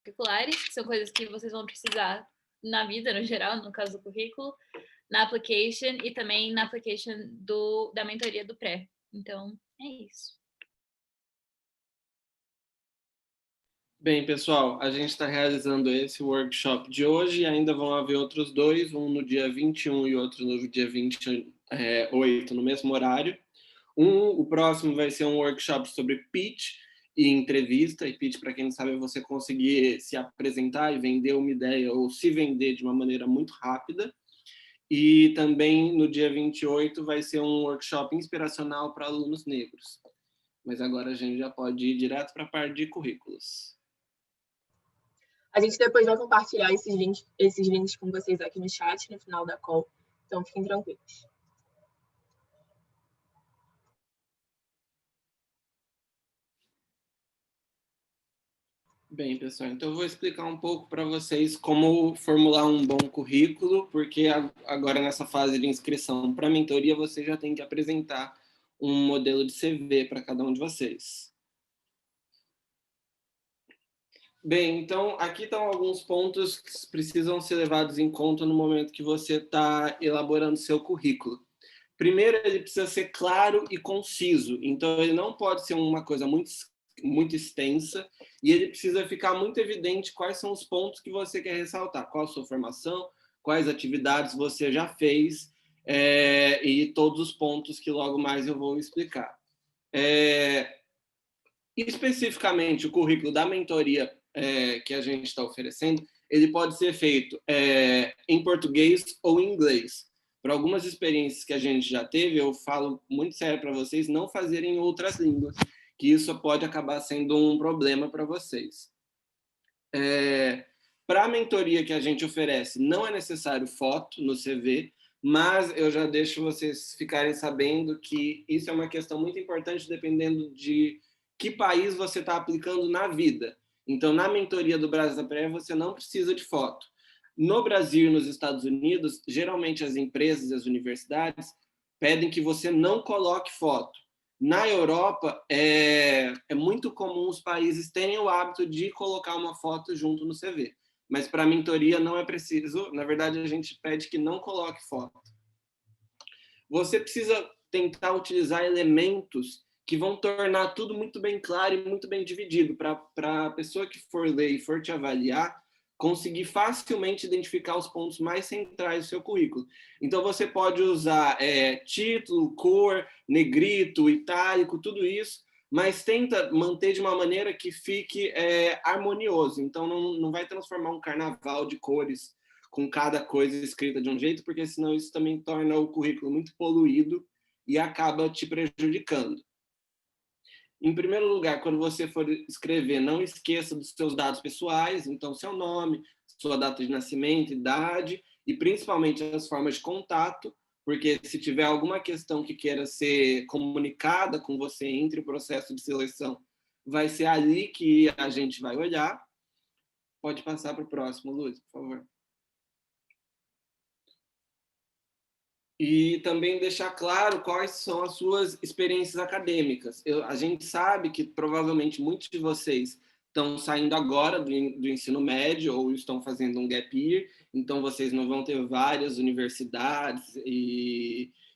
extracurriculares, que são coisas que vocês vão precisar na vida, no geral, no caso do currículo, na application e também na application da mentoria do pré. Então, é isso. Bem, pessoal, a gente está realizando esse workshop de hoje e ainda vão haver outros dois, um no dia 21 e outro no dia 28, no mesmo horário. O próximo vai ser um workshop sobre pitch e entrevista, e pitch, para quem não sabe, é você conseguir se apresentar e vender uma ideia ou se vender de uma maneira muito rápida. E também no dia 28 vai ser um workshop inspiracional para alunos negros. Mas agora a gente já pode ir direto para a parte de currículos. A gente depois vai compartilhar esses links com vocês aqui no chat, no final da call. Então, fiquem tranquilos. Bem, pessoal, então eu vou explicar um pouco para vocês como formular um bom currículo, porque agora nessa fase de inscrição para a mentoria, você já tem que apresentar um modelo de CV para cada um de vocês. Bem, então aqui estão alguns pontos que precisam ser levados em conta no momento que você está elaborando seu currículo. Primeiro, ele precisa ser claro e conciso, então ele não pode ser uma coisa muito extensa, e ele precisa ficar muito evidente quais são os pontos que você quer ressaltar, qual a sua formação, quais atividades você já fez, e todos os pontos que logo mais eu vou explicar. Especificamente, o currículo da mentoria que a gente está oferecendo, ele pode ser feito em português ou em inglês. Para algumas experiências que a gente já teve, eu falo muito sério para vocês não fazerem outras línguas, que isso pode acabar sendo um problema para vocês. Para a mentoria que a gente oferece, não é necessário foto no CV, mas eu já deixo vocês ficarem sabendo que isso é uma questão muito importante, dependendo de que país você está aplicando na vida. Então, na mentoria do Brasil da Pré, você não precisa de foto. No Brasil e nos Estados Unidos, geralmente as empresas e as universidades pedem que você não coloque foto. Na Europa, é muito comum os países terem o hábito de colocar uma foto junto no CV. Mas para a mentoria não é preciso. Na verdade, a gente pede que não coloque foto. Você precisa tentar utilizar elementos que vão tornar tudo muito bem claro e muito bem dividido, para a pessoa que for ler e for te avaliar, conseguir facilmente identificar os pontos mais centrais do seu currículo. Então, você pode usar título, cor, negrito, itálico, tudo isso, mas tenta manter de uma maneira que fique harmonioso. Então, não vai transformar um carnaval de cores com cada coisa escrita de um jeito, porque senão isso também torna o currículo muito poluído e acaba te prejudicando. Em primeiro lugar, quando você for escrever, não esqueça dos seus dados pessoais, então seu nome, sua data de nascimento, idade e principalmente as formas de contato, porque se tiver alguma questão que queira ser comunicada com você entre o processo de seleção, vai ser ali que a gente vai olhar. Pode passar para o próximo, Luiz, por favor. E também deixar claro quais são as suas experiências acadêmicas. A gente sabe que provavelmente muitos de vocês estão saindo agora do ensino médio ou estão fazendo um gap year, então vocês não vão ter várias universidades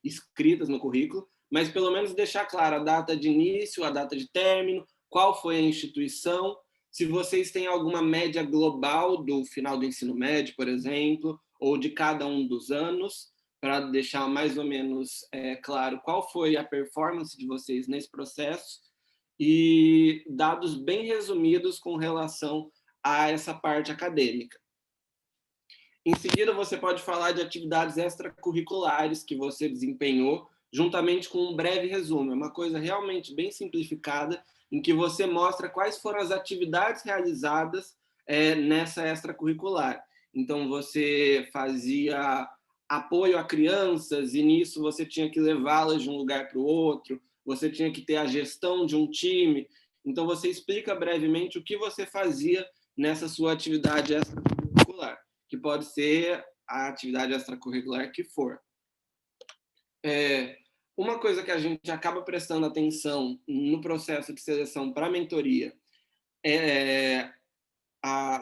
escritas no currículo, mas pelo menos deixar claro a data de início, a data de término, qual foi a instituição, se vocês têm alguma média global do final do ensino médio, por exemplo, ou de cada um dos anos, para deixar mais ou menos claro qual foi a performance de vocês nesse processo e dados bem resumidos com relação a essa parte acadêmica. Em seguida, você pode falar de atividades extracurriculares que você desempenhou, juntamente com um breve resumo. É uma coisa realmente bem simplificada, em que você mostra quais foram as atividades realizadas nessa extracurricular. Então, você fazia apoio a crianças, e nisso você tinha que levá-las de um lugar para o outro, você tinha que ter a gestão de um time. Então, você explica brevemente o que você fazia nessa sua atividade extracurricular, que pode ser a atividade extracurricular que for. Uma coisa que a gente acaba prestando atenção no processo de seleção para a mentoria é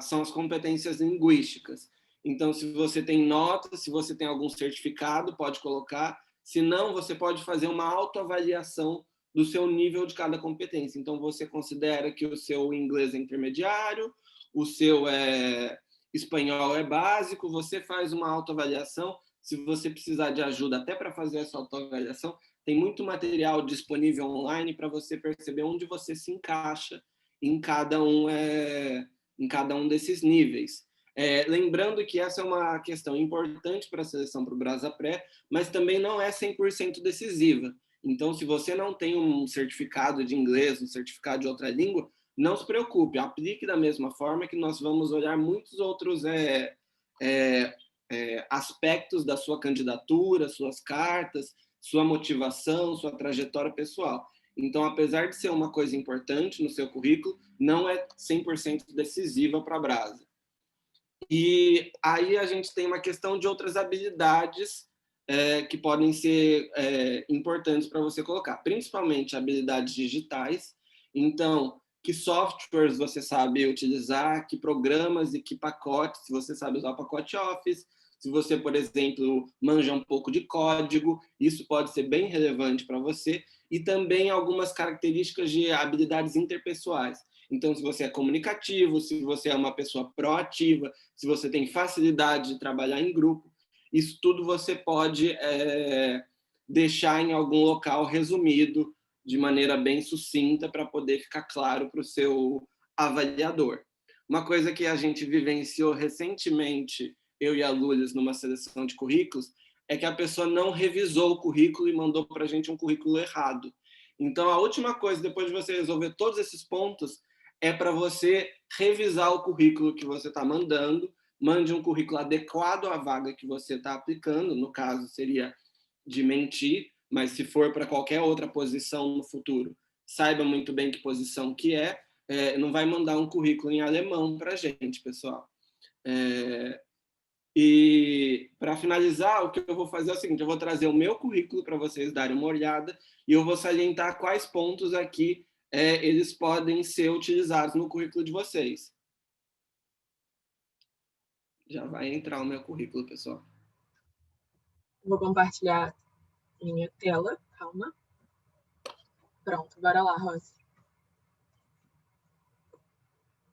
são as competências linguísticas. Então, se você tem nota, se você tem algum certificado, pode colocar. Se não, você pode fazer uma autoavaliação do seu nível de cada competência. Então, você considera que o seu inglês é intermediário, o seu espanhol é básico, você faz uma autoavaliação. Se você precisar de ajuda até para fazer essa autoavaliação, tem muito material disponível online para você perceber onde você se encaixa em cada um desses níveis. Lembrando que essa é uma questão importante para a seleção para o Brasapré, mas também não é 100% decisiva. Então, se você não tem um certificado de inglês, um certificado de outra língua, não se preocupe, aplique da mesma forma que nós vamos olhar muitos outros aspectos da sua candidatura, suas cartas, sua motivação, sua trajetória pessoal. Então, apesar de ser uma coisa importante no seu currículo, não é 100% decisiva para a Brasa. E aí a gente tem uma questão de outras habilidades que podem ser importantes para você colocar, principalmente habilidades digitais. Então, que softwares você sabe utilizar, que programas e que pacotes, se você sabe usar o pacote Office, se você, por exemplo, manja um pouco de código, isso pode ser bem relevante para você, e também algumas características de habilidades interpessoais. Então, se você é comunicativo, se você é uma pessoa proativa, se você tem facilidade de trabalhar em grupo, isso tudo você pode deixar em algum local resumido, de maneira bem sucinta, para poder ficar claro para o seu avaliador. Uma coisa que a gente vivenciou recentemente, eu e a Lulis, numa seleção de currículos, é que a pessoa não revisou o currículo e mandou para a gente um currículo errado. Então, a última coisa, depois de você resolver todos esses pontos, é para você revisar o currículo que você está mandando, mande um currículo adequado à vaga que você está aplicando, no caso seria de mentir, mas se for para qualquer outra posição no futuro, saiba muito bem que posição que não vai mandar um currículo em alemão para a gente, pessoal. E para finalizar, o que eu vou fazer é o seguinte, eu vou trazer o meu currículo para vocês darem uma olhada e eu vou salientar quais pontos aqui eles podem ser utilizados no currículo de vocês. Já vai entrar o meu currículo, pessoal. Vou compartilhar minha tela, calma. Pronto, bora lá, Rossi.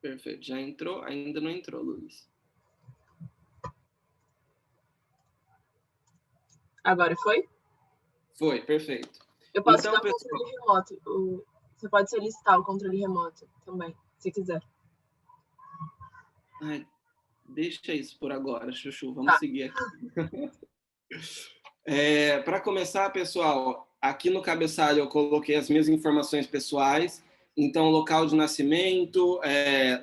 Perfeito, já entrou? Ainda não entrou, Luiz. Agora foi? Foi, perfeito. Eu posso então, dar o controle remoto. Você pode solicitar o controle remoto também, se quiser. Ai, deixa isso por agora, Chuchu. Vamos seguir aqui. Para começar, pessoal, aqui no cabeçalho eu coloquei as minhas informações pessoais. Então, local de nascimento,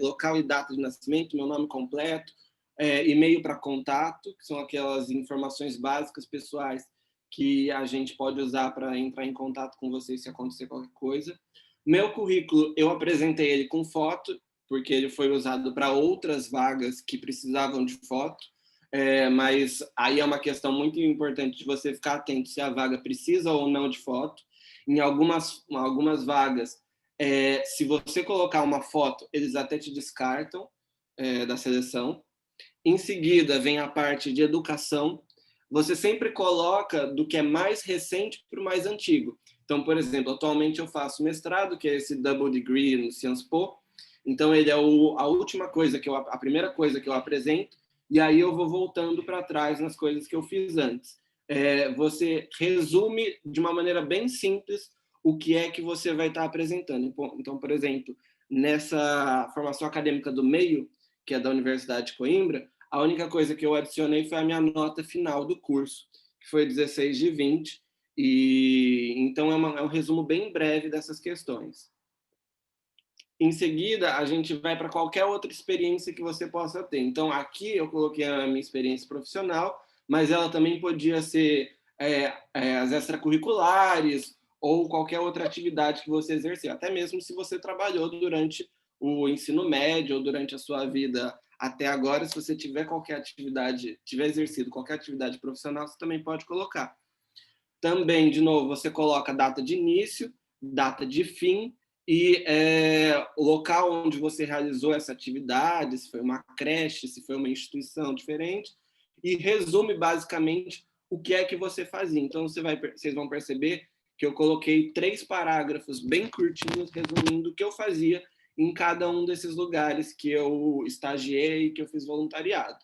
local e data de nascimento, meu nome completo, e-mail para contato, que são aquelas informações básicas pessoais que a gente pode usar para entrar em contato com vocês se acontecer qualquer coisa. Meu currículo, eu apresentei ele com foto, porque ele foi usado para outras vagas que precisavam de foto, mas aí é uma questão muito importante de você ficar atento se a vaga precisa ou não de foto. Em algumas vagas, se você colocar uma foto, eles até te descartam da seleção. Em seguida, vem a parte de educação. Você sempre coloca do que é mais recente para o mais antigo. Então, por exemplo, atualmente eu faço mestrado, que é esse double degree no Sciences Po. Então, ele é a primeira coisa que eu apresento, e aí eu vou voltando para trás nas coisas que eu fiz antes. Você resume de uma maneira bem simples o que é que você vai estar apresentando. Então, por exemplo, nessa formação acadêmica do meio, que é da Universidade de Coimbra, a única coisa que eu adicionei foi a minha nota final do curso, que foi 16 de 20, e então é um resumo bem breve dessas questões. Em seguida, a gente vai para qualquer outra experiência que você possa ter. Então, aqui eu coloquei a minha experiência profissional, mas ela também podia ser as extracurriculares ou qualquer outra atividade que você exerceu, até mesmo se você trabalhou durante o ensino médio ou durante a sua vida até agora, se você tiver exercido qualquer atividade profissional, você também pode colocar. Também, de novo, você coloca data de início, data de fim e o local onde você realizou essa atividade, se foi uma creche, se foi uma instituição diferente, e resume basicamente o que é que você fazia. Então, vocês vão perceber que eu coloquei 3 parágrafos bem curtinhos resumindo o que eu fazia em cada um desses lugares que eu estagiei, que eu fiz voluntariado.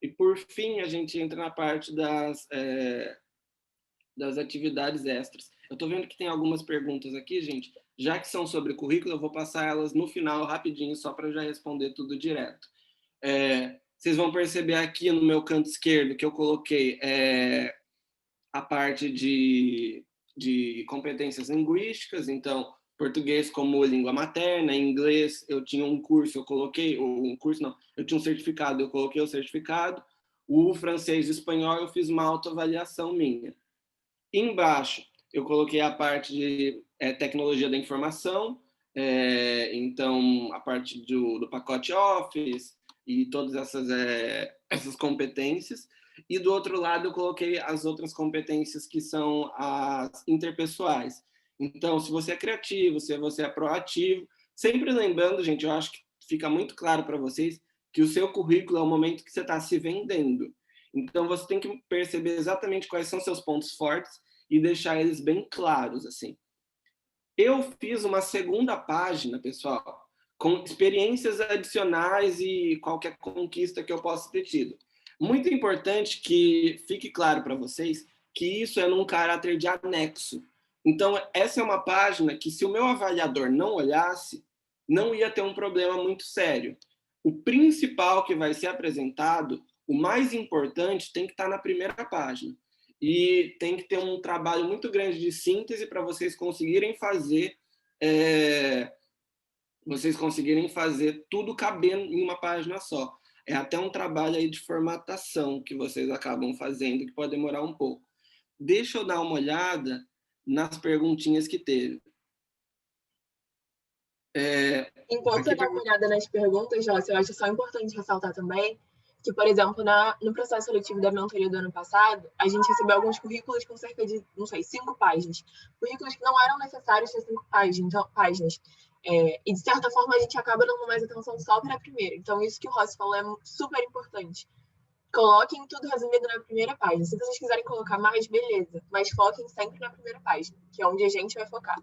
E, por fim, a gente entra na parte das atividades extras. Eu estou vendo que tem algumas perguntas aqui, gente. Já que são sobre currículo, eu vou passar elas no final, rapidinho, só para já responder tudo direto. Vocês vão perceber aqui no meu canto esquerdo que eu coloquei a parte de competências linguísticas, então, português como língua materna, inglês, eu tinha um curso, eu coloquei, um curso não, eu tinha um certificado, eu coloquei o certificado, o francês e espanhol eu fiz uma autoavaliação minha. Embaixo, eu coloquei a parte de tecnologia da informação, então, a parte do pacote Office e todas essas competências. E do outro lado, eu coloquei as outras competências que são as interpessoais. Então, se você é criativo, se você é proativo, sempre lembrando, gente, eu acho que fica muito claro para vocês que o seu currículo é o momento que você está se vendendo. Então, você tem que perceber exatamente quais são seus pontos fortes e deixar eles bem claros, assim. Eu fiz uma segunda página, pessoal, com experiências adicionais e qualquer conquista que eu possa ter tido. Muito importante que fique claro para vocês que isso é num caráter de anexo. Então, essa é uma página que, se o meu avaliador não olhasse, não ia ter um problema muito sério. O principal que vai ser apresentado, o mais importante, tem que estar na primeira página. E tem que ter um trabalho muito grande de síntese para vocês conseguirem fazer tudo cabendo em uma página só. É até um trabalho aí de formatação que vocês acabam fazendo, que pode demorar um pouco. Deixa eu dar uma olhada nas perguntinhas que teve. Enquanto você dá uma olhada nas perguntas, Jossi, eu acho só importante ressaltar também que, por exemplo, no processo seletivo da mentoria do ano passado, a gente recebeu alguns currículos com cerca de, não sei, 5 páginas. Currículos que não eram necessários ter 5 páginas. E, de certa forma, a gente acaba dando mais atenção só para a primeira. Então, isso que o Rossi falou é super importante. Coloquem tudo resumido na primeira página. Se vocês quiserem colocar mais, beleza. Mas foquem sempre na primeira página, que é onde a gente vai focar.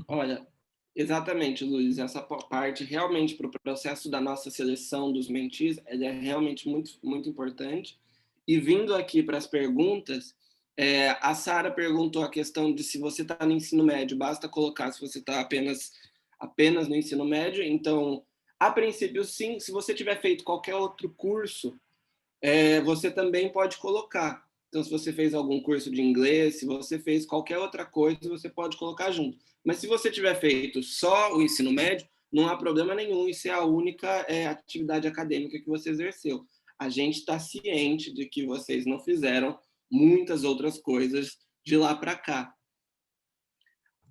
Olha, exatamente, Luiz. Essa parte realmente para o processo da nossa seleção dos mentis, ela é realmente muito, muito importante. E vindo aqui para as perguntas, a Sara perguntou a questão de se você está no ensino médio, basta colocar se você está apenas no ensino médio. Então, a princípio, sim. Se você tiver feito qualquer outro curso, você também pode colocar. Então, se você fez algum curso de inglês, se você fez qualquer outra coisa, você pode colocar junto. Mas se você tiver feito só o ensino médio, não há problema nenhum, isso é a única atividade acadêmica que você exerceu. A gente está ciente de que vocês não fizeram muitas outras coisas de lá para cá.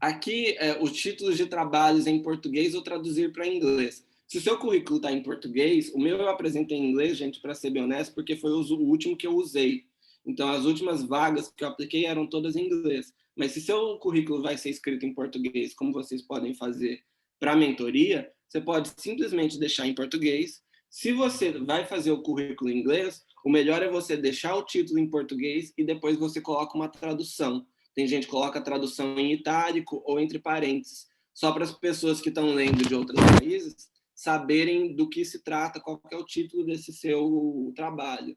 Aqui, os títulos de trabalhos em português ou traduzir para inglês. Se o seu currículo está em português, o meu eu apresentei em inglês, gente, para ser bem honesto, porque foi o último que eu usei. Então, as últimas vagas que eu apliquei eram todas em inglês. Mas se seu currículo vai ser escrito em português, como vocês podem fazer para a mentoria, você pode simplesmente deixar em português. Se você vai fazer o currículo em inglês, o melhor é você deixar o título em português e depois você coloca uma tradução. Tem gente que coloca a tradução em itálico ou entre parênteses, só para as pessoas que estão lendo de outros países saberem do que se trata, qual é o título desse seu trabalho.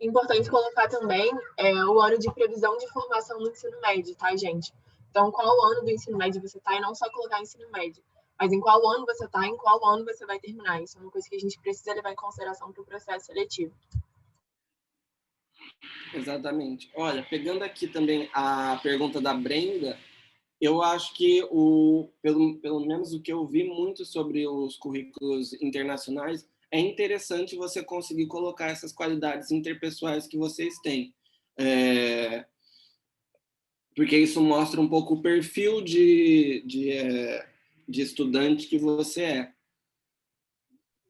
Importante colocar também o ano de previsão de formação no ensino médio, tá, gente? Então, qual ano do ensino médio você está, e não só colocar ensino médio, mas em qual ano você está, em qual ano você vai terminar. Isso é uma coisa que a gente precisa levar em consideração para o processo seletivo. Exatamente. Olha, pegando aqui também a pergunta da Brenda, eu acho que, pelo menos o que eu vi muito sobre os currículos internacionais, é interessante você conseguir colocar essas qualidades interpessoais que vocês têm. Porque isso mostra um pouco o perfil de estudante que você é.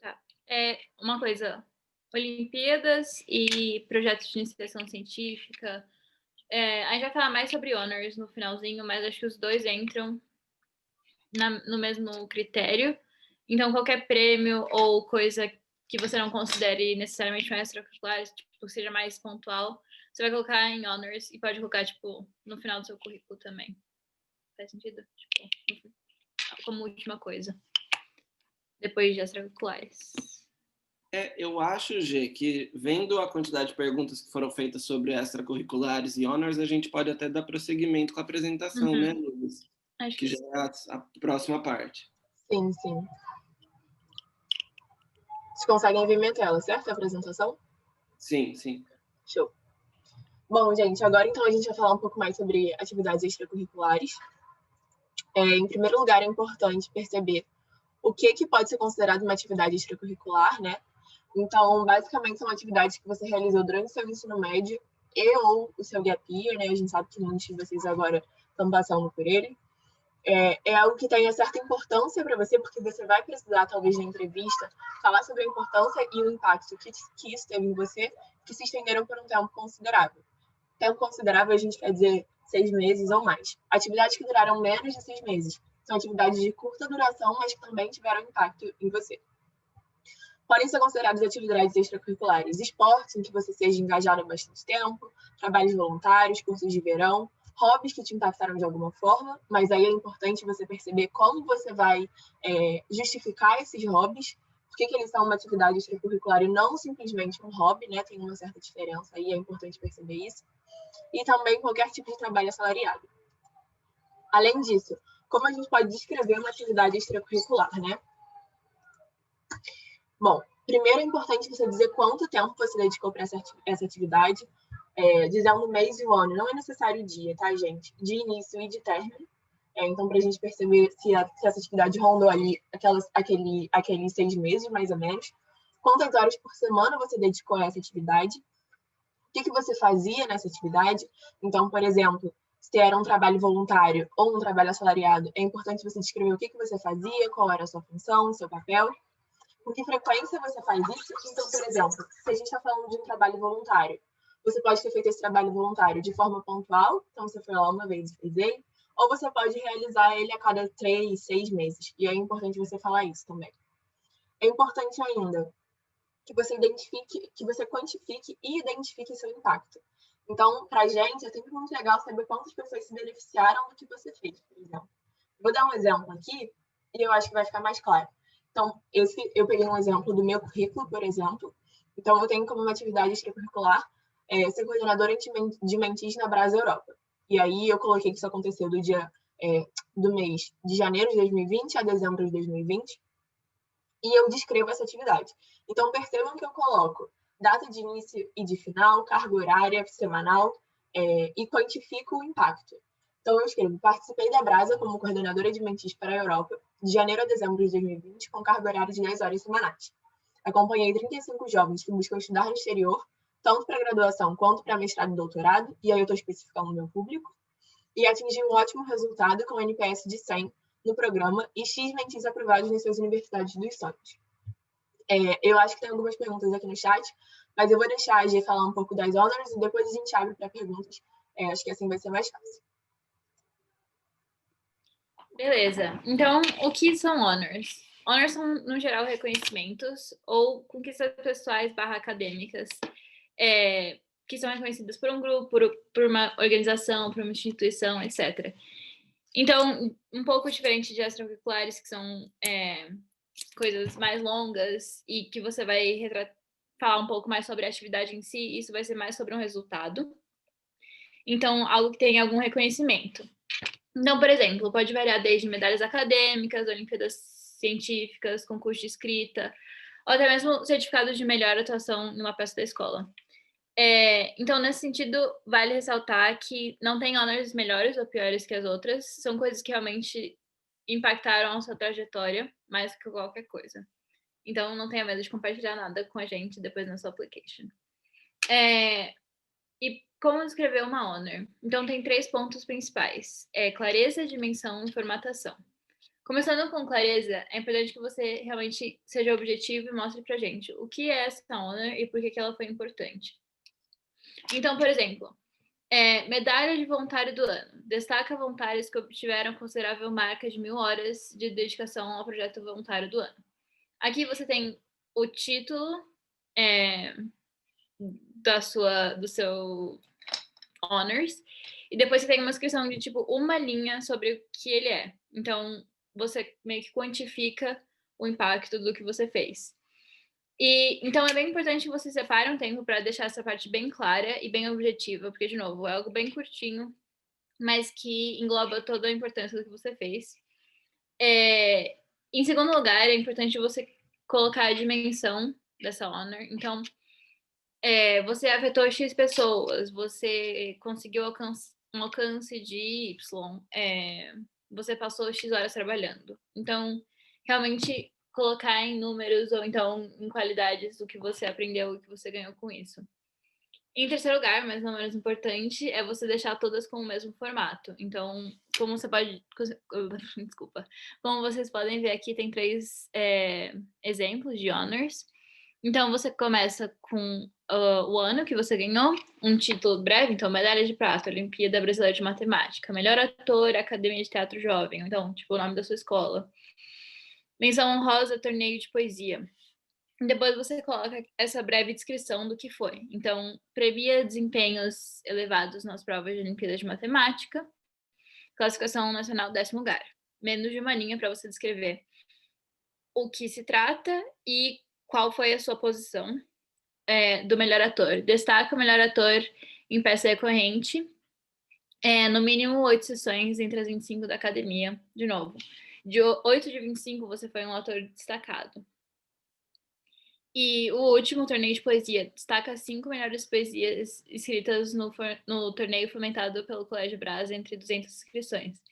Tá. Uma coisa Olimpíadas e projetos de iniciação científica. A gente vai falar mais sobre honors no finalzinho, mas acho que os dois entram no mesmo critério. Então, qualquer prêmio ou coisa que você não considere necessariamente um extracurricular, tipo, seja mais pontual, você vai colocar em honors e pode colocar, tipo, no final do seu currículo também. Faz sentido? Tipo, como última coisa. Depois de extracurriculares. Eu acho, Gê, que vendo a quantidade de perguntas que foram feitas sobre extracurriculares e honors, a gente pode até dar prosseguimento com a apresentação, né, Luiz? Acho Que já é a próxima parte. Sim, sim. Vocês conseguem ver minha tela, certo? A apresentação? Sim, sim. Show. Bom, gente, agora então a gente vai falar um pouco mais sobre atividades extracurriculares. Em primeiro lugar, é importante perceber o que pode ser considerado uma atividade extracurricular, né? Então, basicamente, são atividades que você realizou durante o seu ensino médio e ou o seu gap year, né? A gente sabe que muitos de vocês agora estão passando por ele. É algo que tenha certa importância para você, porque você vai precisar, talvez, na entrevista, falar sobre a importância e o impacto que isso teve em você, que se estenderam por um tempo considerável. Tempo considerável, a gente quer dizer 6 meses ou mais. Atividades que duraram menos de 6 meses são atividades de curta duração, mas que também tiveram impacto em você. Podem ser consideradas atividades extracurriculares, esportes em que você seja engajado há bastante tempo, trabalhos voluntários, cursos de verão, hobbies que te impactaram de alguma forma, mas aí é importante você perceber como você vai justificar esses hobbies, por que eles são uma atividade extracurricular e não simplesmente um hobby, né? Tem uma certa diferença aí, é importante perceber isso. E também qualquer tipo de trabalho assalariado. Além disso, como a gente pode descrever uma atividade extracurricular, né? Bom, primeiro é importante você dizer quanto tempo você dedicou para essa atividade, dizendo o mês e o ano. Não é necessário o dia, tá, gente? De início e de término. Então, para a gente perceber se essa atividade rondou ali aqueles 6 meses, mais ou menos. Quantas horas por semana você dedicou a essa atividade? O que você fazia nessa atividade? Então, por exemplo, se era um trabalho voluntário ou um trabalho assalariado, é importante você descrever o que você fazia, qual era a sua função, seu papel. Com que frequência você faz isso? Então, por exemplo, se a gente está falando de um trabalho voluntário, você pode ter feito esse trabalho voluntário de forma pontual, então você foi lá uma vez e fez ele, ou você pode realizar ele a cada 3, 6 meses. E é importante você falar isso também. É importante ainda que você identifique, que você quantifique e identifique seu impacto. Então, para a gente, é sempre muito legal saber quantas pessoas se beneficiaram do que você fez, por exemplo. Vou dar um exemplo aqui e eu acho que vai ficar mais claro. Então, eu peguei um exemplo do meu currículo, por exemplo. Então, eu tenho como uma atividade extracurricular ser coordenadora de mentis na Brasa Europa. E aí, eu coloquei que isso aconteceu do mês de janeiro de 2020 a dezembro de 2020. E eu descrevo essa atividade. Então, percebam que eu coloco data de início e de final, carga horária semanal e quantifico o impacto. Então, eu escrevo: participei da Brasa como coordenadora de mentis para a Europa, de janeiro a dezembro de 2020, com carga horária de 10 horas semanais. Acompanhei 35 jovens que buscam estudar no exterior, tanto para graduação quanto para mestrado e doutorado, e aí eu estou especificando o meu público, e atingi um ótimo resultado com NPS de 100 no programa e X mentis aprovados nas suas universidades dos sonhos. Eu acho que tem algumas perguntas aqui no chat, mas eu vou deixar a G falar um pouco das honors e depois a gente abre para perguntas. Acho que assim vai ser mais fácil. Beleza. Então, o que são honors? Honors são, no geral, reconhecimentos ou conquistas pessoais / acadêmicas que são reconhecidas por um grupo, por uma organização, por uma instituição, etc. Então, um pouco diferente de extracurriculares, que são coisas mais longas e que você vai falar um pouco mais sobre a atividade em si, isso vai ser mais sobre um resultado. Então, algo que tem algum reconhecimento. Então, por exemplo, pode variar desde medalhas acadêmicas, Olimpíadas científicas, concurso de escrita, ou até mesmo certificados de melhor atuação numa peça da escola. Então, nesse sentido, vale ressaltar que não tem honors melhores ou piores que as outras, são coisas que realmente impactaram a sua trajetória mais que qualquer coisa. Então, não tenha medo de compartilhar nada com a gente depois na sua application. E como descrever uma honor? Então, tem 3 pontos principais. Clareza, dimensão e formatação. Começando com clareza, é importante que você realmente seja objetivo e mostre pra gente o que é essa honor e por que ela foi importante. Então, por exemplo, medalha de voluntário do ano. Destaca voluntários que obtiveram considerável marca de 1.000 horas de dedicação ao projeto voluntário do ano. Aqui você tem o título do seu honors, e depois você tem uma inscrição de tipo uma linha sobre o que ele é. Então, você meio que quantifica o impacto do que você fez. E então é bem importante que você separe um tempo para deixar essa parte bem clara e bem objetiva, porque, de novo, é algo bem curtinho, mas que engloba toda a importância do que você fez. Em segundo lugar, é importante você colocar a dimensão dessa honor. Então, você afetou X pessoas, você conseguiu um alcance de Y, você passou X horas trabalhando. Então, realmente colocar em números ou então em qualidades do que você aprendeu e que você ganhou com isso. Em terceiro lugar, mas não menos importante, é você deixar todas com o mesmo formato. Então, como você pode... Desculpa. Como vocês podem ver aqui, tem 3 exemplos de honors. Então, você começa com o ano que você ganhou, um título breve, então, medalha de prata, Olimpíada Brasileira de Matemática, melhor ator, Academia de Teatro Jovem, então, tipo, o nome da sua escola. Menção honrosa, torneio de poesia. Depois você coloca essa breve descrição do que foi. Então, premia desempenhos elevados nas provas de Olimpíada de Matemática, classificação nacional 10º lugar. Menos de uma linha para você descrever o que se trata e qual foi a sua posição do melhor ator. Destaca o melhor ator em peça recorrente, no mínimo 8 sessões entre as 25 da academia, de novo. De 8 de 25, você foi um ator destacado. E o último, torneio de poesia, destaca 5 melhores poesias escritas no torneio fomentado pelo Colégio Brás entre 200 inscrições.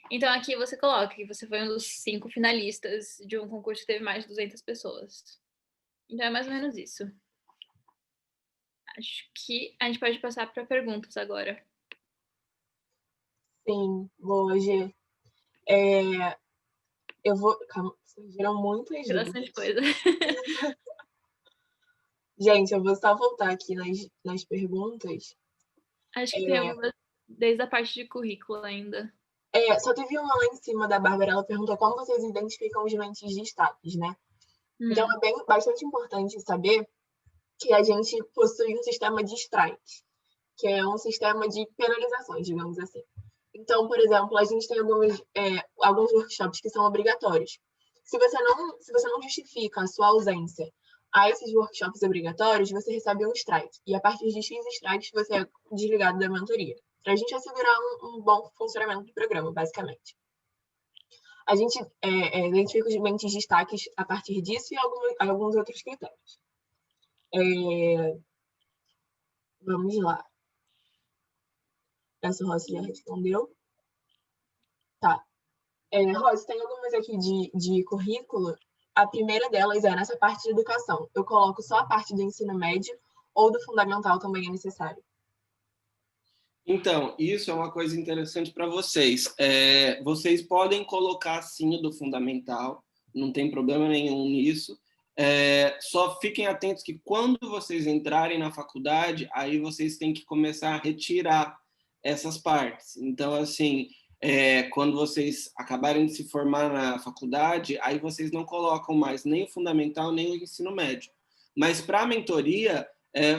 Então, aqui você coloca que você foi um dos 5 finalistas de um concurso que teve mais de 200 pessoas. Então, é mais ou menos isso. Acho que a gente pode passar para perguntas agora. Sim, boa, Gê. Eu vou... Calma, surgiram muitas dúvidas. Bastante coisa. Gente, eu vou só voltar aqui nas perguntas. Acho que tem algumas desde a parte de currículo ainda. Só teve uma lá em cima da Bárbara, ela perguntou como vocês identificam os mentes de destaques, né? Então, é bastante importante saber que a gente possui um sistema de strike, que é um sistema de penalizações, digamos assim. Então, por exemplo, a gente tem alguns workshops que são obrigatórios. Se você não justifica a sua ausência a esses workshops obrigatórios, você recebe um strike. E a partir de X strikes, você é desligado da mentoria. Para a gente assegurar um bom funcionamento do programa, basicamente. A gente identifica os mentes de destaques a partir disso e alguns outros critérios. Vamos lá. Essa Rossi já respondeu. Tá. Rossi, tem algumas aqui de currículo. A primeira delas é nessa parte de educação. Eu coloco só a parte do ensino médio ou do fundamental também é necessário? Então, isso é uma coisa interessante para vocês. Vocês podem colocar sim o do fundamental, não tem problema nenhum nisso. Só fiquem atentos que quando vocês entrarem na faculdade, aí vocês têm que começar a retirar essas partes. Então, assim, quando vocês acabarem de se formar na faculdade, aí vocês não colocam mais nem o fundamental, nem o ensino médio. Mas para a mentoria,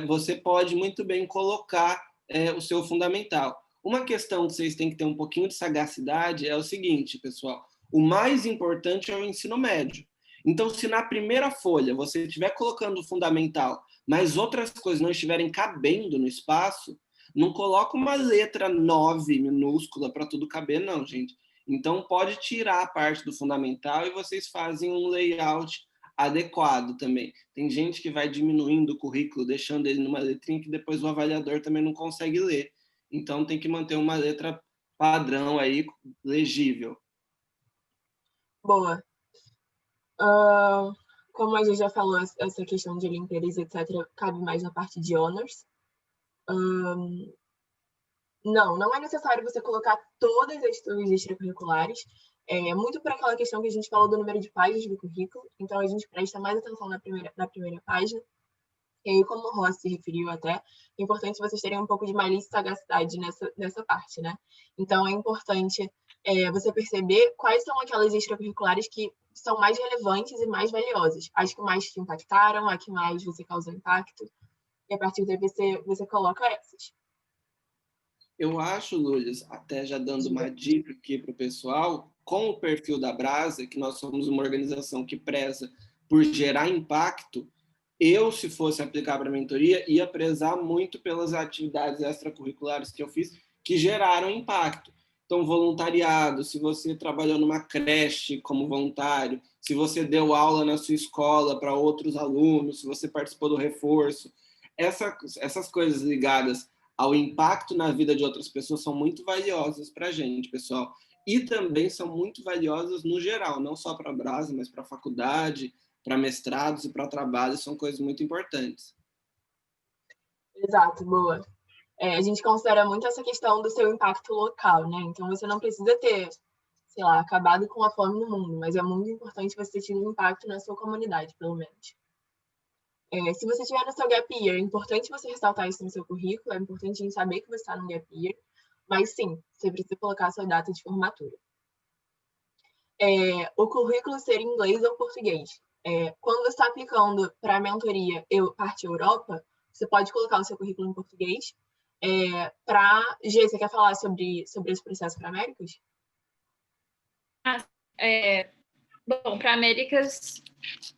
você pode muito bem colocar o seu fundamental. Uma questão que vocês têm que ter um pouquinho de sagacidade é o seguinte, pessoal, o mais importante é o ensino médio. Então, se na primeira folha você estiver colocando o fundamental, mas outras coisas não estiverem cabendo no espaço, não coloca uma letra 9 minúscula para tudo caber, não, gente. Então, pode tirar a parte do fundamental e vocês fazem um layout adequado também. Tem gente que vai diminuindo o currículo, deixando ele numa letrinha que depois o avaliador também não consegue ler. Então, tem que manter uma letra padrão aí, legível. Boa. Como a gente já falou, essa questão de Olimpíadas, etc., cabe mais na parte de honors. Não é necessário você colocar todas as suas extracurriculares. Muito por aquela questão que a gente falou do número de páginas do currículo, então a gente presta mais atenção na primeira página. E aí, como o Ross se referiu até, é importante vocês terem um pouco de malícia e sagacidade nessa parte, né? Então, é importante você perceber quais são aquelas extracurriculares que são mais relevantes e mais valiosas. As que mais te impactaram, a que mais você causou impacto. E a partir daí você coloca essas. Eu acho, Luiz, até já dando uma dica aqui para o pessoal, com o perfil da Brasa, que nós somos uma organização que preza por gerar impacto, eu, se fosse aplicar para a mentoria, ia prezar muito pelas atividades extracurriculares que eu fiz, que geraram impacto. Então, voluntariado, se você trabalhou numa creche como voluntário, se você deu aula na sua escola para outros alunos, se você participou do reforço, essas coisas ligadas ao impacto na vida de outras pessoas são muito valiosas para a gente, pessoal. E também são muito valiosas no geral, não só para a Brasa, mas para a faculdade, para mestrados e para trabalhos, são coisas muito importantes. Exato, boa. A gente considera muito essa questão do seu impacto local, né? Então, você não precisa ter, sei lá, acabado com a fome no mundo, mas é muito importante você ter tido impacto na sua comunidade, pelo menos. Se você estiver no seu gap year, é importante você ressaltar isso no seu currículo, é importante a gente saber que você está no gap year, mas sim, você precisa colocar a sua data de formatura. O currículo ser em inglês ou português. Quando você está aplicando para a mentoria Parte Europa, você pode colocar o seu currículo em português. Gê, você quer falar sobre esse processo para Américas? Bom, para Américas,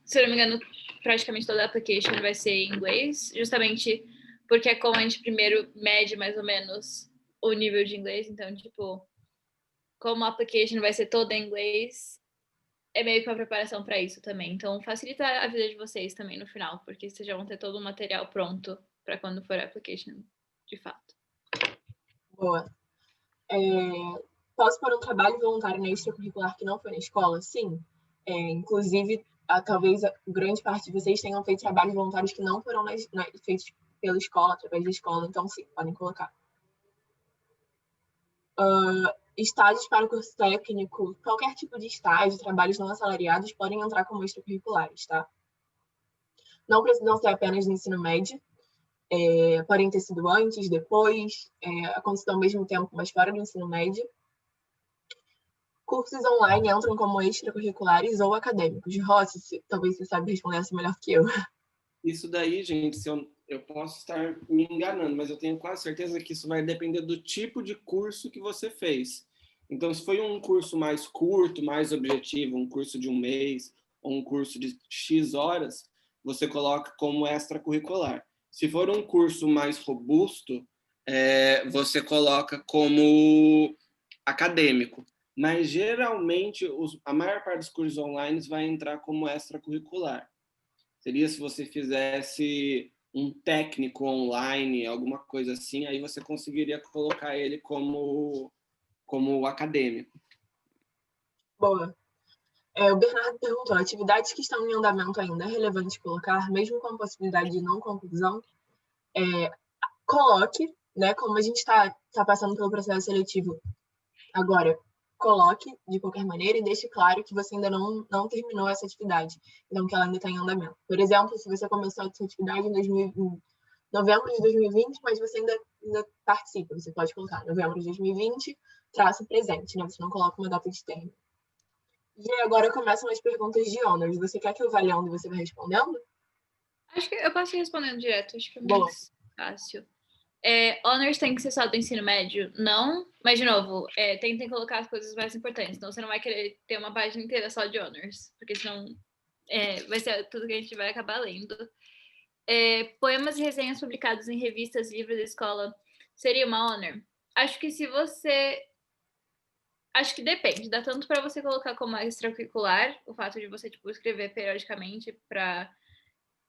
se eu não me engano, praticamente toda a application vai ser em inglês, justamente porque é como a gente primeiro mede mais ou menos o nível de inglês, então, tipo, como a application vai ser toda em inglês, é meio que uma preparação para isso também. Então, facilita a vida de vocês também no final, porque vocês já vão ter todo o material pronto para quando for a application, de fato. Boa. Posso pôr um trabalho voluntário na extracurricular que não foi na escola? Sim. Inclusive, talvez a grande parte de vocês tenham feito trabalhos voluntários que não foram feitos pela escola, através da escola, então sim, podem colocar. Estágios para o curso técnico, qualquer tipo de estágio, trabalhos não assalariados podem entrar como extracurriculares, tá? Não precisam ser apenas no ensino médio, podem ter sido antes, depois, acontecido ao mesmo tempo, mas fora do ensino médio. Cursos online entram como extracurriculares ou acadêmicos. Rossi, talvez você saiba responder essa melhor que eu. Isso daí, gente, eu posso estar me enganando, mas eu tenho quase certeza que isso vai depender do tipo de curso que você fez. Então, se foi um curso mais curto, mais objetivo, um curso de um mês, ou um curso de X horas, você coloca como extracurricular. Se for um curso mais robusto, você coloca como acadêmico. Mas, geralmente, a maior parte dos cursos online vai entrar como extracurricular. Seria se você fizesse um técnico online, alguma coisa assim, aí você conseguiria colocar ele como acadêmico. Boa. O Bernardo perguntou, atividades que estão em andamento ainda é relevante colocar, mesmo com a possibilidade de não conclusão? Coloque, né? Como a gente está passando pelo processo seletivo agora, coloque de qualquer maneira e deixe claro que você ainda não terminou essa atividade, então que ela ainda está em andamento. Por exemplo, se você começou a sua atividade em novembro de 2020, mas você ainda participa, você pode colocar novembro de 2020, traço presente, né? Você não coloca uma data de término. E agora começam as perguntas de honors. Você quer que eu vá lendo e você vai respondendo? Acho que eu posso ir respondendo direto, acho que é mais fácil. Honors tem que ser só do ensino médio? Não, mas de novo, tentem colocar as coisas mais importantes, então você não vai querer ter uma página inteira só de honors, porque senão vai ser tudo que a gente vai acabar lendo. Poemas e resenhas publicados em revistas, livros da escola seria uma honor? Acho que acho que depende, dá tanto para você colocar como extracurricular, o fato de você escrever periodicamente para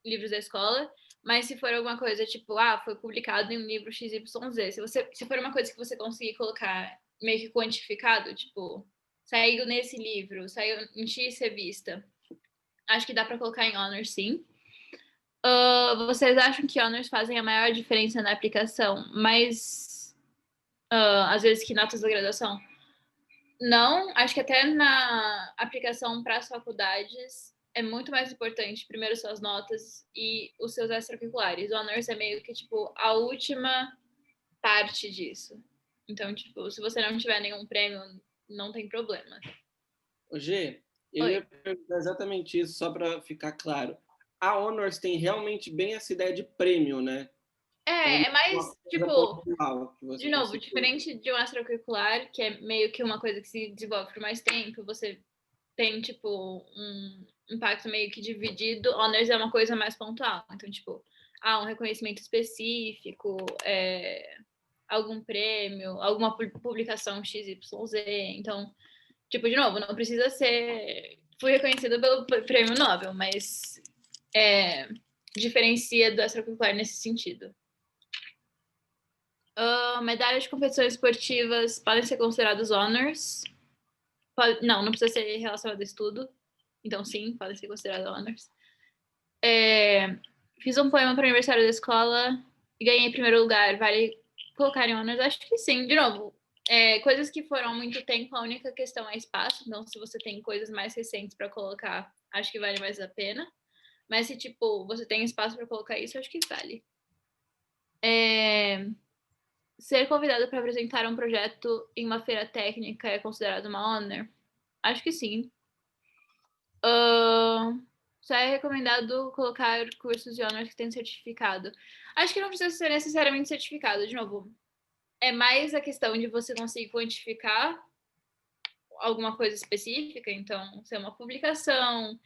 livros da escola, mas se for alguma coisa tipo, foi publicado em um livro XYZ, se for uma coisa que você conseguir colocar meio que quantificado, tipo, saiu nesse livro, saiu em X revista, acho que dá para colocar em honors, sim. Vocês acham que honors fazem a maior diferença na aplicação, mas às vezes que notas da graduação? Não, acho que até na aplicação para as faculdades é muito mais importante, primeiro, suas notas e os seus extracurriculares. O honors é meio que, tipo, a última parte disso. Então, tipo, se você não tiver nenhum prêmio, não tem problema. Ô, Gê, eu Oi. ia perguntar exatamente isso, só para ficar claro. A Honors tem realmente bem essa ideia de prêmio, né? É mais, tipo, pontual que você de novo, conseguiu. diferente de um extracurricular, que é meio que uma coisa que se desenvolve por mais tempo, você tem, tipo, um impacto meio que dividido. Honors é uma coisa mais pontual. Então, tipo, um reconhecimento específico, algum prêmio, alguma publicação XYZ. Então, tipo, de novo, não precisa ser... Fui reconhecida pelo prêmio Nobel, mas diferencia do extracurricular nesse sentido. Medalhas de competições esportivas podem ser consideradas honors. Não precisa ser relacionado a estudo. Então, sim, podem ser consideradas honors. Fiz um poema para o aniversário da escola e ganhei primeiro lugar. Vale colocar em honors? Acho que sim. De novo, coisas que foram há muito tempo, a única questão é espaço. Então, se você tem coisas mais recentes para colocar, acho que vale mais a pena. Mas se, tipo, você tem espaço para colocar isso, acho que vale. Ser convidado para apresentar um projeto em uma feira técnica é considerado uma honor? Acho que sim. Só é recomendado colocar cursos de honors que têm certificado. Acho que não precisa ser necessariamente certificado, de novo. É mais a questão de você conseguir quantificar alguma coisa específica, então, ser uma publicação,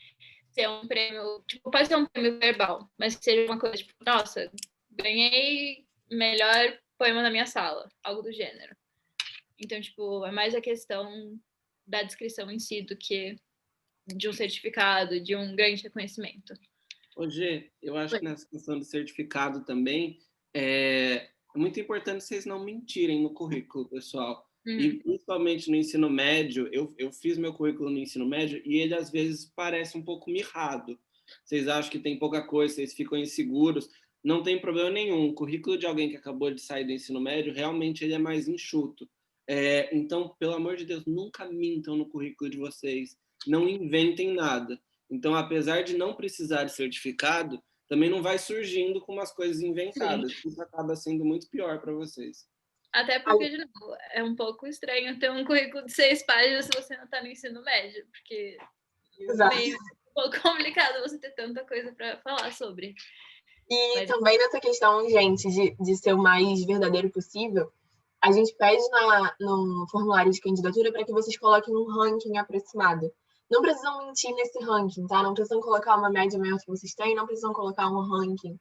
ser um prêmio, tipo, pode ser um prêmio verbal, mas que seja uma coisa, tipo, nossa, ganhei melhor poema na minha sala, algo do gênero. Então, tipo, é mais a questão da descrição em si do que de um certificado, de um grande reconhecimento. Ô, Gê, eu acho que nessa questão do certificado também é muito importante vocês não mentirem no currículo, pessoal. E principalmente no ensino médio, eu fiz meu currículo no ensino médio e ele às vezes parece um pouco mirrado. Vocês acham que tem pouca coisa, vocês ficam inseguros. Não tem problema nenhum. O currículo de alguém que acabou de sair do ensino médio, realmente ele é mais enxuto. Então, pelo amor de Deus, nunca mintam no currículo de vocês. Não inventem nada. Então, apesar de não precisar de certificado, também não vai surgindo com umas coisas inventadas. Sim. Isso acaba sendo muito pior para vocês. Até porque, de novo, é um pouco estranho ter um currículo de 6 páginas se você não está no ensino médio, porque Exato. É meio um pouco complicado você ter tanta coisa para falar sobre. E também nessa questão, gente, de ser o mais verdadeiro possível, a gente pede no formulário de candidatura para que vocês coloquem um ranking aproximado. Não precisam mentir nesse ranking, tá? Não precisam colocar uma média maior que vocês têm, não precisam colocar um ranking,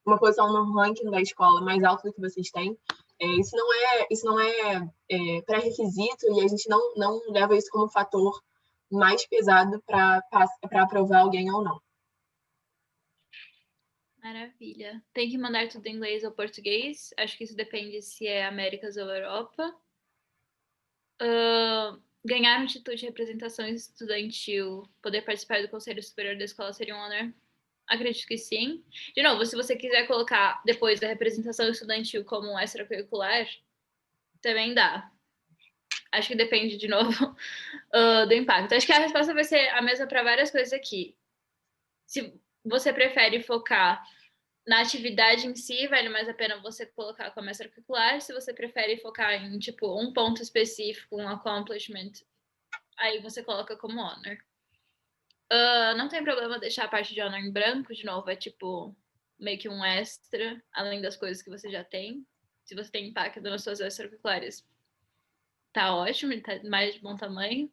uma posição no ranking da escola mais alto do que vocês têm. Isso não é pré-requisito e a gente não leva isso como fator mais pesado para aprovar alguém ou não. Maravilha. Tem que mandar tudo em inglês ou português? Acho que isso depende se é Américas ou Europa. Ganhar um título de representação estudantil, poder participar do Conselho Superior da Escola seria um honor? Acredito que sim. De novo, se você quiser colocar depois da representação estudantil como um extracurricular, também dá. Acho que depende, de novo, do impacto. Acho que a resposta vai ser a mesma para várias coisas aqui. Se você prefere focar na atividade em si, vale mais a pena você colocar como extracurricular. Se você prefere focar em, tipo, um ponto específico, um accomplishment, aí você coloca como honor. Não tem problema deixar a parte de honor em branco, de novo, é tipo meio que um extra, além das coisas que você já tem. Se você tem impacto nas suas extracurriculares, tá ótimo, tá mais de bom tamanho.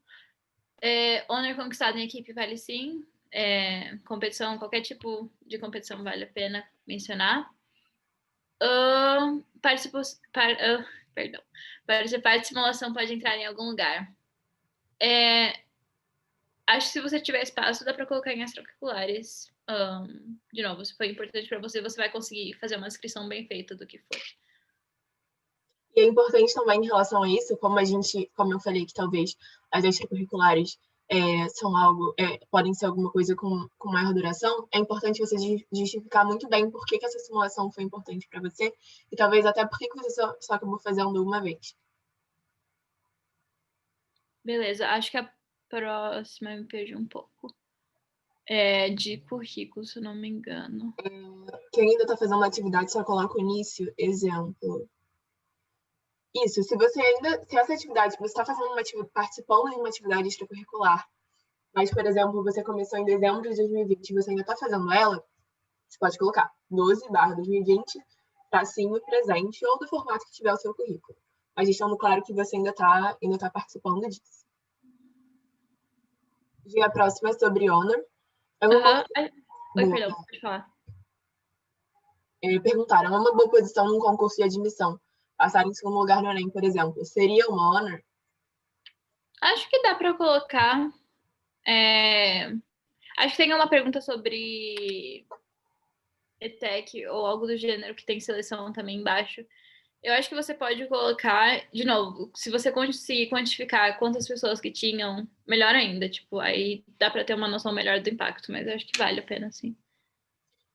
Honor conquistado em equipe vale sim. Competição, qualquer tipo de competição vale a pena mencionar. Participar de simulação pode entrar em algum lugar. Acho que se você tiver espaço, dá para colocar em extracurriculares. De novo, se foi importante para você, você vai conseguir fazer uma descrição bem feita do que foi. E é importante também em relação a isso, como eu falei que talvez as extracurriculares podem ser alguma coisa com maior duração, é importante você justificar muito bem por que essa simulação foi importante para você e talvez até por que você só acabou fazendo uma vez. Beleza, acho que a próxima eu me perdi um pouco. De currículo, se eu não me engano. Quem ainda está fazendo uma atividade, só coloca o início, exemplo. Isso, se essa atividade, você está participando de uma atividade extracurricular, mas, por exemplo, você começou em dezembro de 2020 e você ainda está fazendo ela, você pode colocar 12/2020, tracinho presente, ou do formato que tiver o seu currículo. Mas deixando claro que você ainda tá participando disso. E a próxima é sobre honor. Oi, perdão, pode falar. Perguntaram, é uma boa posição num concurso de admissão? Passar em segundo lugar no Enem, por exemplo, seria uma honor? Acho que dá para colocar. Acho que tem uma pergunta sobre ETEC ou algo do gênero que tem seleção também embaixo. Eu acho que você pode colocar, de novo, se você conseguir quantificar quantas pessoas que tinham, melhor ainda, tipo, aí dá para ter uma noção melhor do impacto, mas eu acho que vale a pena, sim.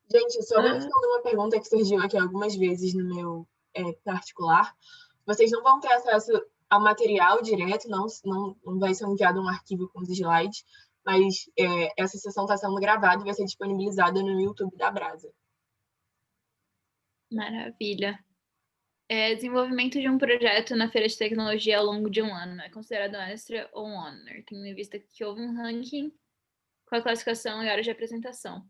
Gente, só vou responder uma pergunta que surgiu aqui algumas vezes no meu particular. Vocês não vão ter acesso ao material direto, não vai ser enviado um arquivo com os slides, mas essa sessão está sendo gravada e vai ser disponibilizada no YouTube da Brasa. Maravilha. Desenvolvimento de um projeto na Feira de Tecnologia ao longo de um ano. É considerado um extra ou um honor? Tendo em vista que houve um ranking com a classificação e horas de apresentação.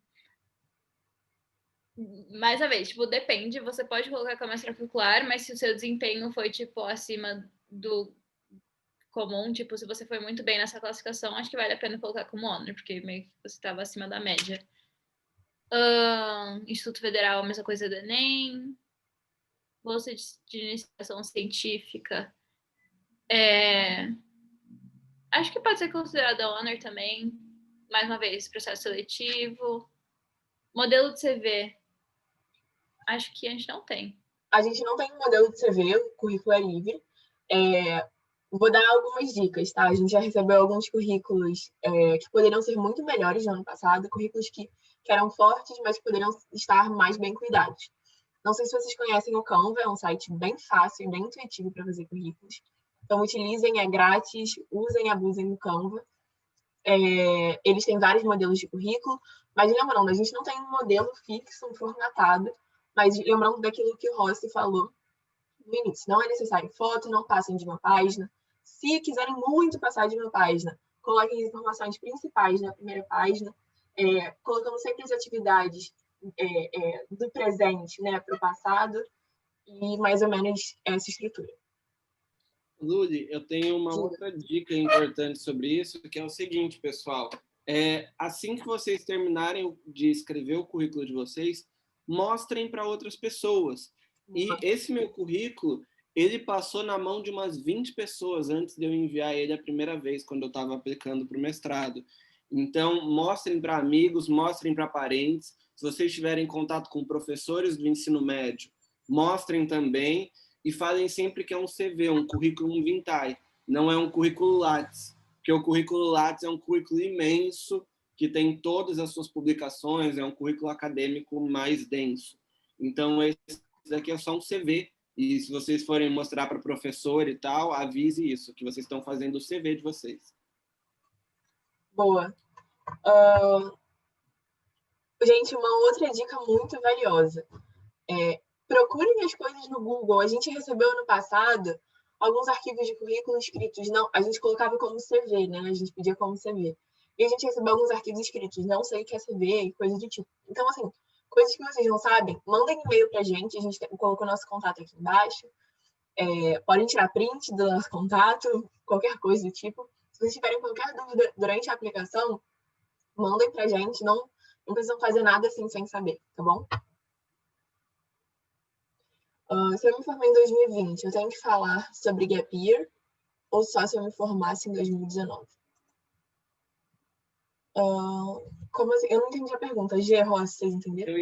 Mais uma vez, tipo, depende. Você pode colocar como extracurricular, mas se o seu desempenho foi, tipo, acima do comum, tipo, se você foi muito bem nessa classificação, acho que vale a pena colocar como honor, porque meio que você estava acima da média. Instituto Federal, a mesma coisa do Enem. Bolsa de iniciação científica. Acho que pode ser considerada honor também. Mais uma vez, processo seletivo. Modelo de CV. Acho que a gente não tem. A gente não tem um modelo de CV, o currículo é livre. Vou dar algumas dicas, tá? A gente já recebeu alguns currículos que poderiam ser muito melhores no ano passado, currículos que eram fortes, mas que poderiam estar mais bem cuidados. Não sei se vocês conhecem o Canva, é um site bem fácil e bem intuitivo para fazer currículos. Então, utilizem, é grátis, usem e abusem do Canva. Eles têm vários modelos de currículo, mas lembrando, a gente não tem um modelo fixo, formatado, mas lembrando daquilo que o Rossi falou no início, não é necessário foto, não passem de uma página. Se quiserem muito passar de uma página, coloquem as informações principais na primeira página, colocando sempre as atividades do presente, né, para o passado, e mais ou menos essa estrutura. Luli, eu tenho uma outra dica importante sobre isso, que é o seguinte, pessoal. Assim que vocês terminarem de escrever o currículo de vocês, mostrem para outras pessoas. E esse meu currículo, ele passou na mão de umas 20 pessoas antes de eu enviar ele a primeira vez, quando eu estava aplicando para o mestrado. Então, mostrem para amigos, mostrem para parentes. Se vocês tiverem contato com professores do ensino médio, mostrem também e falem sempre que é um CV, um currículo vitae, não é um currículo Lattes, porque o currículo Lattes é um currículo imenso, que tem todas as suas publicações, é um currículo acadêmico mais denso. Então, esse daqui é só um CV, e se vocês forem mostrar para professor e tal, avise isso, que vocês estão fazendo o CV de vocês. Boa. Gente, uma outra dica muito valiosa. Procurem as coisas no Google. A gente recebeu ano passado alguns arquivos de currículo escritos. Não, a gente colocava como CV, né? A gente pedia como CV. E a gente recebeu alguns arquivos escritos. Não sei o que é CV e coisa do tipo. Então, assim, coisas que vocês não sabem, mandem e-mail pra gente. A gente colocou nosso contato aqui embaixo. Podem tirar print do nosso contato, qualquer coisa do tipo. Se vocês tiverem qualquer dúvida durante a aplicação, mandem pra gente. Não precisam fazer nada assim sem saber, tá bom? Se eu me formei em 2020, eu tenho que falar sobre gap year ou só se eu me formasse em 2019? Como assim? Eu não entendi a pergunta. G, Rossi, vocês entenderam? Eu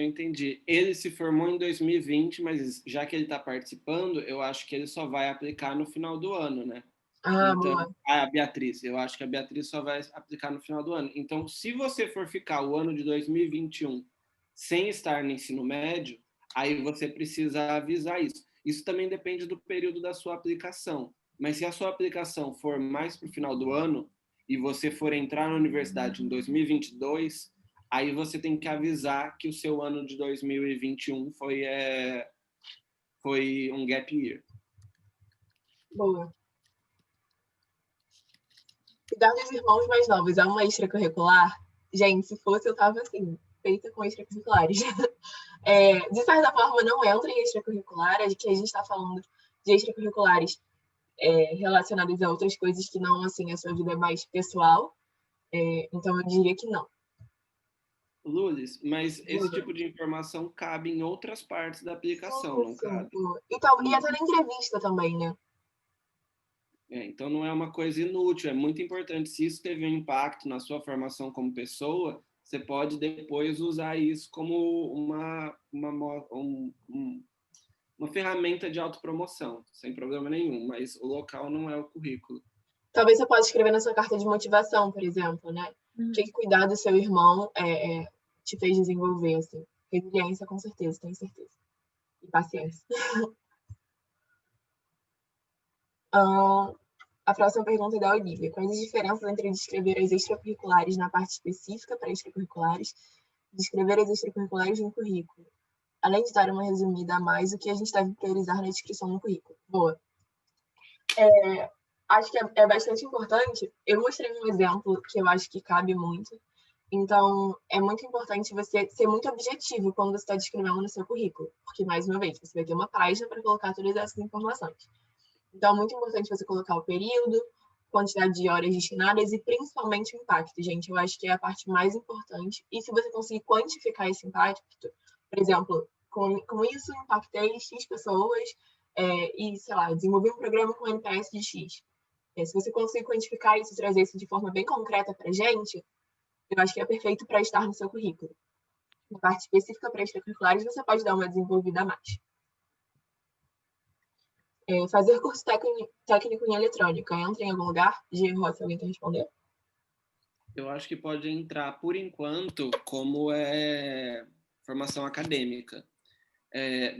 entendi. Ele se formou em 2020, mas já que ele está participando, eu acho que ele só vai aplicar no final do ano, né? Então, boa. a Beatriz, eu acho que a Beatriz só vai aplicar no final do ano. Então, se você for ficar o ano de 2021 sem estar no ensino médio, aí você precisa avisar isso. Isso também depende do período da sua aplicação. Mas se a sua aplicação for mais para o final do ano e você for entrar na universidade em 2022, aí você tem que avisar que o seu ano de 2021 foi um gap year. Boa. Cuidar dos irmãos mais novos é uma extracurricular? Gente, se fosse, eu tava assim, feita com extracurriculares. De certa forma, não entra em extracurricular, é que a gente está falando de extracurriculares relacionados a outras coisas que não, assim, a sua vida é mais pessoal. Então, eu diria que não. Lulis, mas esse tipo de informação cabe em outras partes da aplicação, não cabe? E até na entrevista também, né? Então não é uma coisa inútil, é muito importante. Se isso teve um impacto na sua formação como pessoa, você pode depois usar isso como uma ferramenta de autopromoção, sem problema nenhum, mas o local não é o currículo. Talvez você possa escrever na sua carta de motivação, por exemplo, né? O que cuidar do seu irmão te fez desenvolver, assim. Resiliência, com certeza, tenho certeza. E paciência. A próxima pergunta é da Olivia. Quais as diferenças entre descrever as extracurriculares na parte específica para extracurriculares e descrever as extracurriculares no currículo? Além de dar uma resumida a mais, o que a gente deve priorizar na descrição no currículo? Boa. Acho que é bastante importante. Eu mostrei um exemplo que eu acho que cabe muito. Então, é muito importante você ser muito objetivo quando você está descrevendo no seu currículo. Porque, mais uma vez, você vai ter uma página para colocar todas essas informações. Então, é muito importante você colocar o período, quantidade de horas destinadas e, principalmente, o impacto, gente. Eu acho que é a parte mais importante. E se você conseguir quantificar esse impacto, por exemplo, com isso, impactei X pessoas e, sei lá, desenvolvi um programa com NPS de X. Se você conseguir quantificar isso e trazer isso de forma bem concreta para a gente, eu acho que é perfeito para estar no seu currículo. Na parte específica para extracurriculares, você pode dar uma desenvolvida a mais. Fazer curso técnico em eletrônica entra em algum lugar? G. Rossi, alguém quer responder? Eu acho que pode entrar, por enquanto, como formação acadêmica.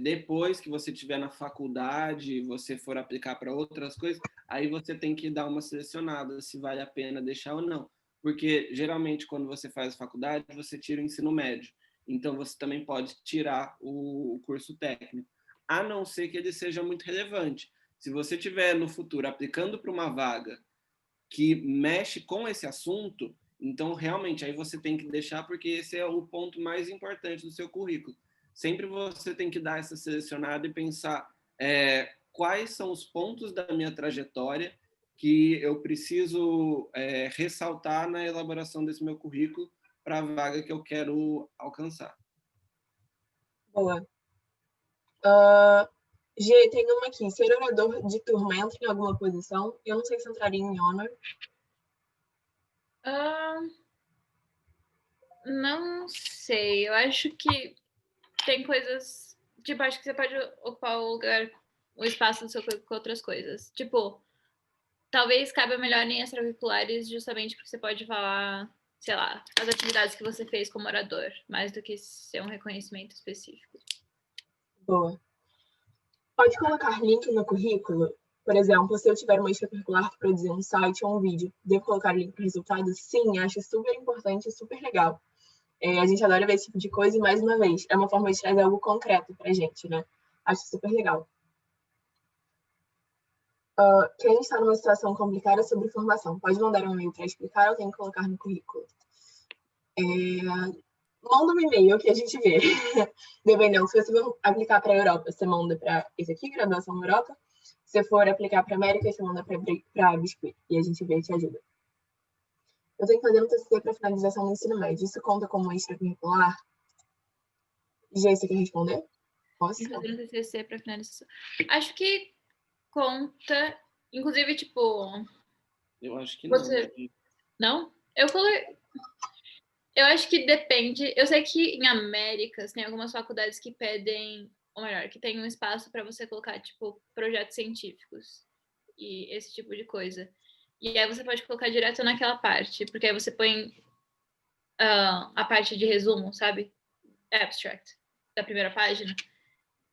Depois que você estiver na faculdade, você for aplicar para outras coisas, aí você tem que dar uma selecionada se vale a pena deixar ou não. Porque, geralmente, quando você faz faculdade, você tira o ensino médio. Então, você também pode tirar o curso técnico, a não ser que ele seja muito relevante. Se você estiver, no futuro, aplicando para uma vaga que mexe com esse assunto, então, realmente, aí você tem que deixar, porque esse é o ponto mais importante do seu currículo. Sempre você tem que dar essa selecionada e pensar quais são os pontos da minha trajetória que eu preciso ressaltar na elaboração desse meu currículo para a vaga que eu quero alcançar. Boa. G, tem uma aqui. Ser orador de turma entra em alguma posição? Eu não sei se entraria em honor. Não sei. Eu acho que tem coisas... Tipo, acho que você pode ocupar o espaço do seu corpo com outras coisas. Tipo, talvez caiba melhor em extracurriculares justamente porque você pode falar, sei lá, as atividades que você fez como orador, mais do que ser um reconhecimento específico. Boa. Pode colocar link no currículo? Por exemplo, se eu tiver uma extracurricular que produzir um site ou um vídeo, devo colocar link para o resultado? Sim, acho super importante e super legal. A gente adora ver esse tipo de coisa e, mais uma vez, é uma forma de trazer algo concreto para a gente, né? Acho super legal. Quem está numa situação complicada sobre formação, pode mandar um e-mail para explicar ou tem que colocar no currículo? Manda um e-mail que a gente vê. Dependendo, se você for aplicar para a Europa, você manda para esse aqui, graduação na Europa. Se for aplicar para a América, você manda para Biscuit. E a gente vê e te ajuda. Eu tenho que fazer um TCC para finalização do ensino médio. Isso conta como extracurricular? Gê, você quer responder? Posso? Fazer um TCC para finalização. Acho que conta, inclusive, tipo... Eu acho que você... Não? Eu acho que depende. Eu sei que em Américas tem algumas faculdades que pedem, ou melhor, que tem um espaço para você colocar, tipo, projetos científicos e esse tipo de coisa. E aí você pode colocar direto naquela parte, porque aí você põe a parte de resumo, sabe? Abstract, da primeira página.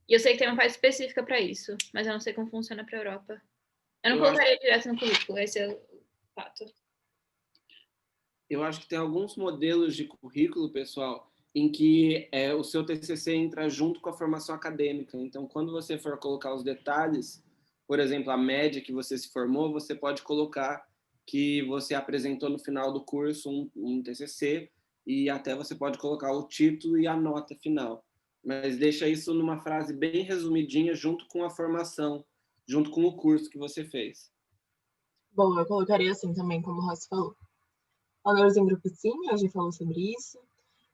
E eu sei que tem uma parte específica para isso, mas eu não sei como funciona para a Europa. Eu não Eu colocaria direto no currículo, esse é o fato. Eu acho que tem alguns modelos de currículo, pessoal, em que o seu TCC entra junto com a formação acadêmica. Então, quando você for colocar os detalhes, por exemplo, a média que você se formou, você pode colocar que você apresentou no final do curso um TCC, e até você pode colocar o título e a nota final. Mas deixa isso numa frase bem resumidinha, junto com a formação, junto com o curso que você fez. Bom, eu colocaria assim também, como o Rossi falou. Honors em grupo sim, a gente falou sobre isso.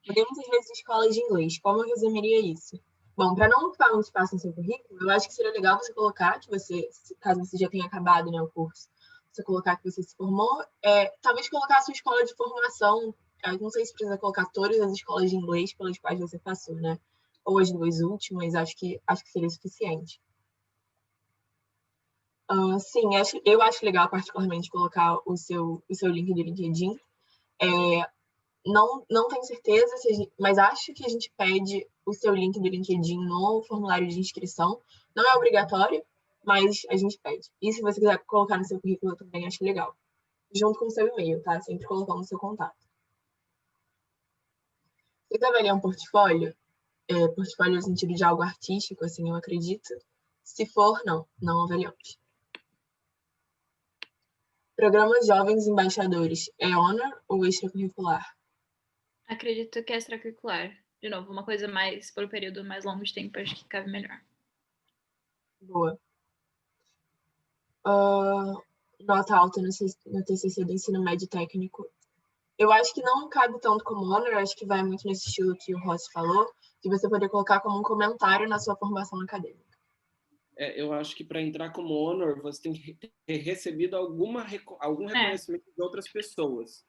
Podemos às vezes escolas de inglês. Como eu resumiria isso? Bom, para não ocupar muito espaço no seu currículo, eu acho que seria legal você colocar que você, caso você já tenha acabado, né, o curso, você colocar que você se formou, talvez colocar a sua escola de formação. Eu não sei se precisa colocar todas as escolas de inglês pelas quais você passou, né? Ou as duas últimas, acho que seria suficiente. Sim, eu acho legal particularmente colocar o seu link do LinkedIn. Não tenho certeza, mas acho que a gente pede o seu link do LinkedIn no formulário de inscrição. Não é obrigatório, mas a gente pede. E se você quiser colocar no seu currículo, eu também acho legal. Junto com o seu e-mail, tá? Sempre colocando o seu contato. Você quer avaliar um portfólio? Portfólio no sentido de algo artístico, assim, eu acredito. Se for, não avaliamos. Programa Jovens Embaixadores, é honor ou extracurricular? Acredito que é extracurricular. De novo, uma coisa mais por um período mais longo de tempo, acho que cabe melhor. Boa. Nota alta no TCC do ensino médio técnico. Eu acho que não cabe tanto como honor, acho que vai muito nesse estilo que o Rossi falou, de você poder colocar como um comentário na sua formação acadêmica. Eu acho que para entrar como honor, você tem que ter recebido algum reconhecimento de outras pessoas.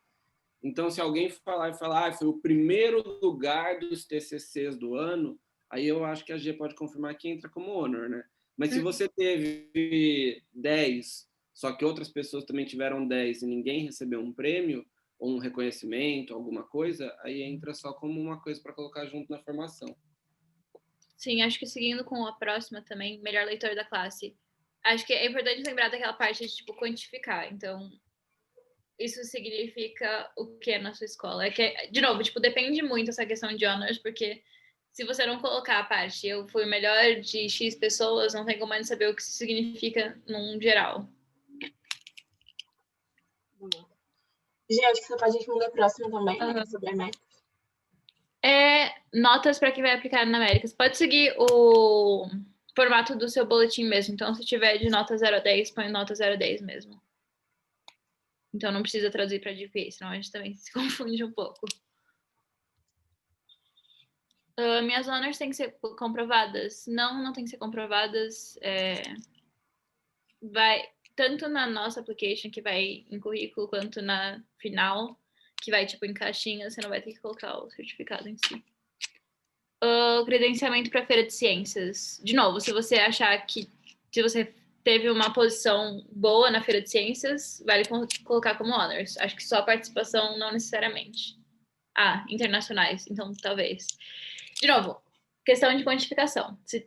Então, se alguém falar, foi o primeiro lugar dos TCCs do ano, aí eu acho que a G pode confirmar que entra como honor, né? Mas se você teve 10, só que outras pessoas também tiveram 10 e ninguém recebeu um prêmio, ou um reconhecimento, alguma coisa, aí entra só como uma coisa para colocar junto na formação. Sim, acho que seguindo com a próxima também, melhor leitor da classe. Acho que é importante lembrar daquela parte de, tipo, quantificar. Então, isso significa o que na sua escola? É que, de novo, tipo, depende muito essa questão de honors, porque se você não colocar a parte, eu fui o melhor de X pessoas, não tem como mais saber o que isso significa num geral. Gente, acho que você pode responder a próxima também, né? Sobre a América. Notas para quem vai aplicar na América. Você pode seguir o formato do seu boletim mesmo. Então, se tiver de nota 0 a 10, põe nota 0 a 10 mesmo. Então, não precisa traduzir para GPA, senão a gente também se confunde um pouco. Minhas honors têm que ser comprovadas? Não tem que ser comprovadas. Vai tanto na nossa application, que vai em currículo, quanto na final, que vai tipo em caixinha, você não vai ter que colocar o certificado em si. Credenciamento para feira de ciências. De novo, se você achar que se você teve uma posição boa na feira de ciências, vale colocar como honors. Acho que só participação não necessariamente. Internacionais, então talvez. De novo, questão de quantificação. Se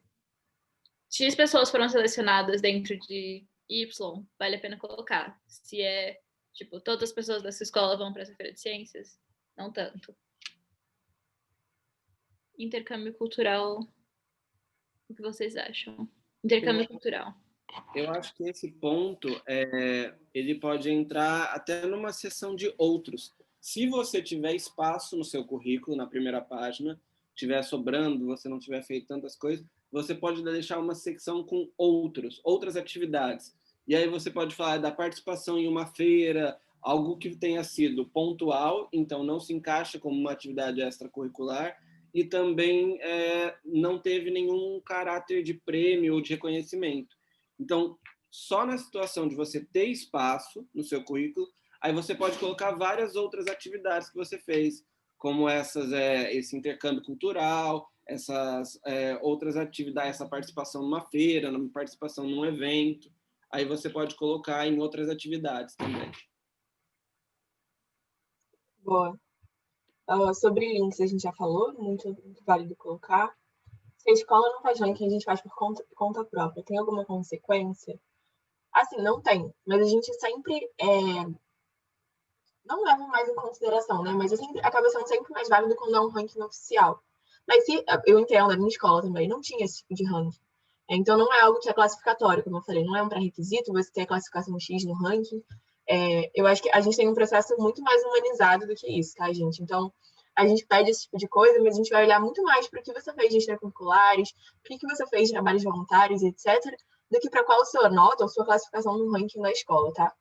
X pessoas foram selecionadas dentro de Y, vale a pena colocar. Se é, tipo, todas as pessoas dessa escola vão para essa feira de ciências, não tanto. Intercâmbio cultural, o que vocês acham? Intercâmbio cultural. Eu acho que esse ponto, ele pode entrar até numa seção de outros. Se você tiver espaço no seu currículo, na primeira página, tiver sobrando, você não tiver feito tantas coisas, você pode deixar uma secção com outras atividades. E aí você pode falar da participação em uma feira, algo que tenha sido pontual, então não se encaixa como uma atividade extracurricular, e também não teve nenhum caráter de prêmio ou de reconhecimento. Então, só na situação de você ter espaço no seu currículo, aí você pode colocar várias outras atividades que você fez, como esse intercâmbio cultural, essas outras atividades, essa participação numa feira, uma participação num evento. Aí você pode colocar em outras atividades também. Boa. Sobre links, a gente já falou, muito válido colocar. Se a escola não faz ranking, a gente faz por conta própria. Tem alguma consequência? Assim, não tem, mas a gente sempre não leva mais em consideração, né? Mas acaba sendo sempre mais válido quando é um ranking oficial. Mas se eu entendo, a minha escola também não tinha esse tipo de ranking. Então não é algo que é classificatório, como eu falei, não é um pré-requisito você ter a classificação X no ranking. Eu acho que a gente tem um processo muito mais humanizado do que isso, tá, gente? Então, a gente pede esse tipo de coisa, mas a gente vai olhar muito mais para o que você fez de extracurriculares, o que você fez de trabalhos voluntários, etc., do que para qual a sua nota ou sua classificação no ranking da escola, tá?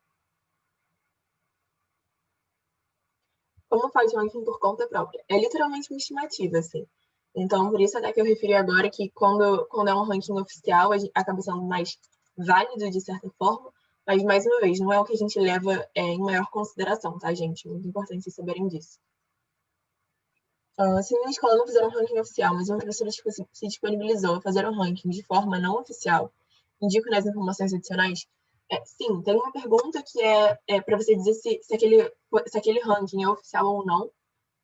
Como faz ranking por conta própria? É literalmente uma estimativa, assim. Então, por isso até que eu referi agora que quando é um ranking oficial, acaba sendo mais válido de certa forma, mas, mais uma vez, não é o que a gente leva em maior consideração, tá, gente? Muito importante vocês saberem disso. Se minha escola não fizer um ranking oficial, mas uma professora se disponibilizou a fazer um ranking de forma não oficial, indico nas informações adicionais. Sim, tem uma pergunta que é para você dizer se aquele ranking é oficial ou não.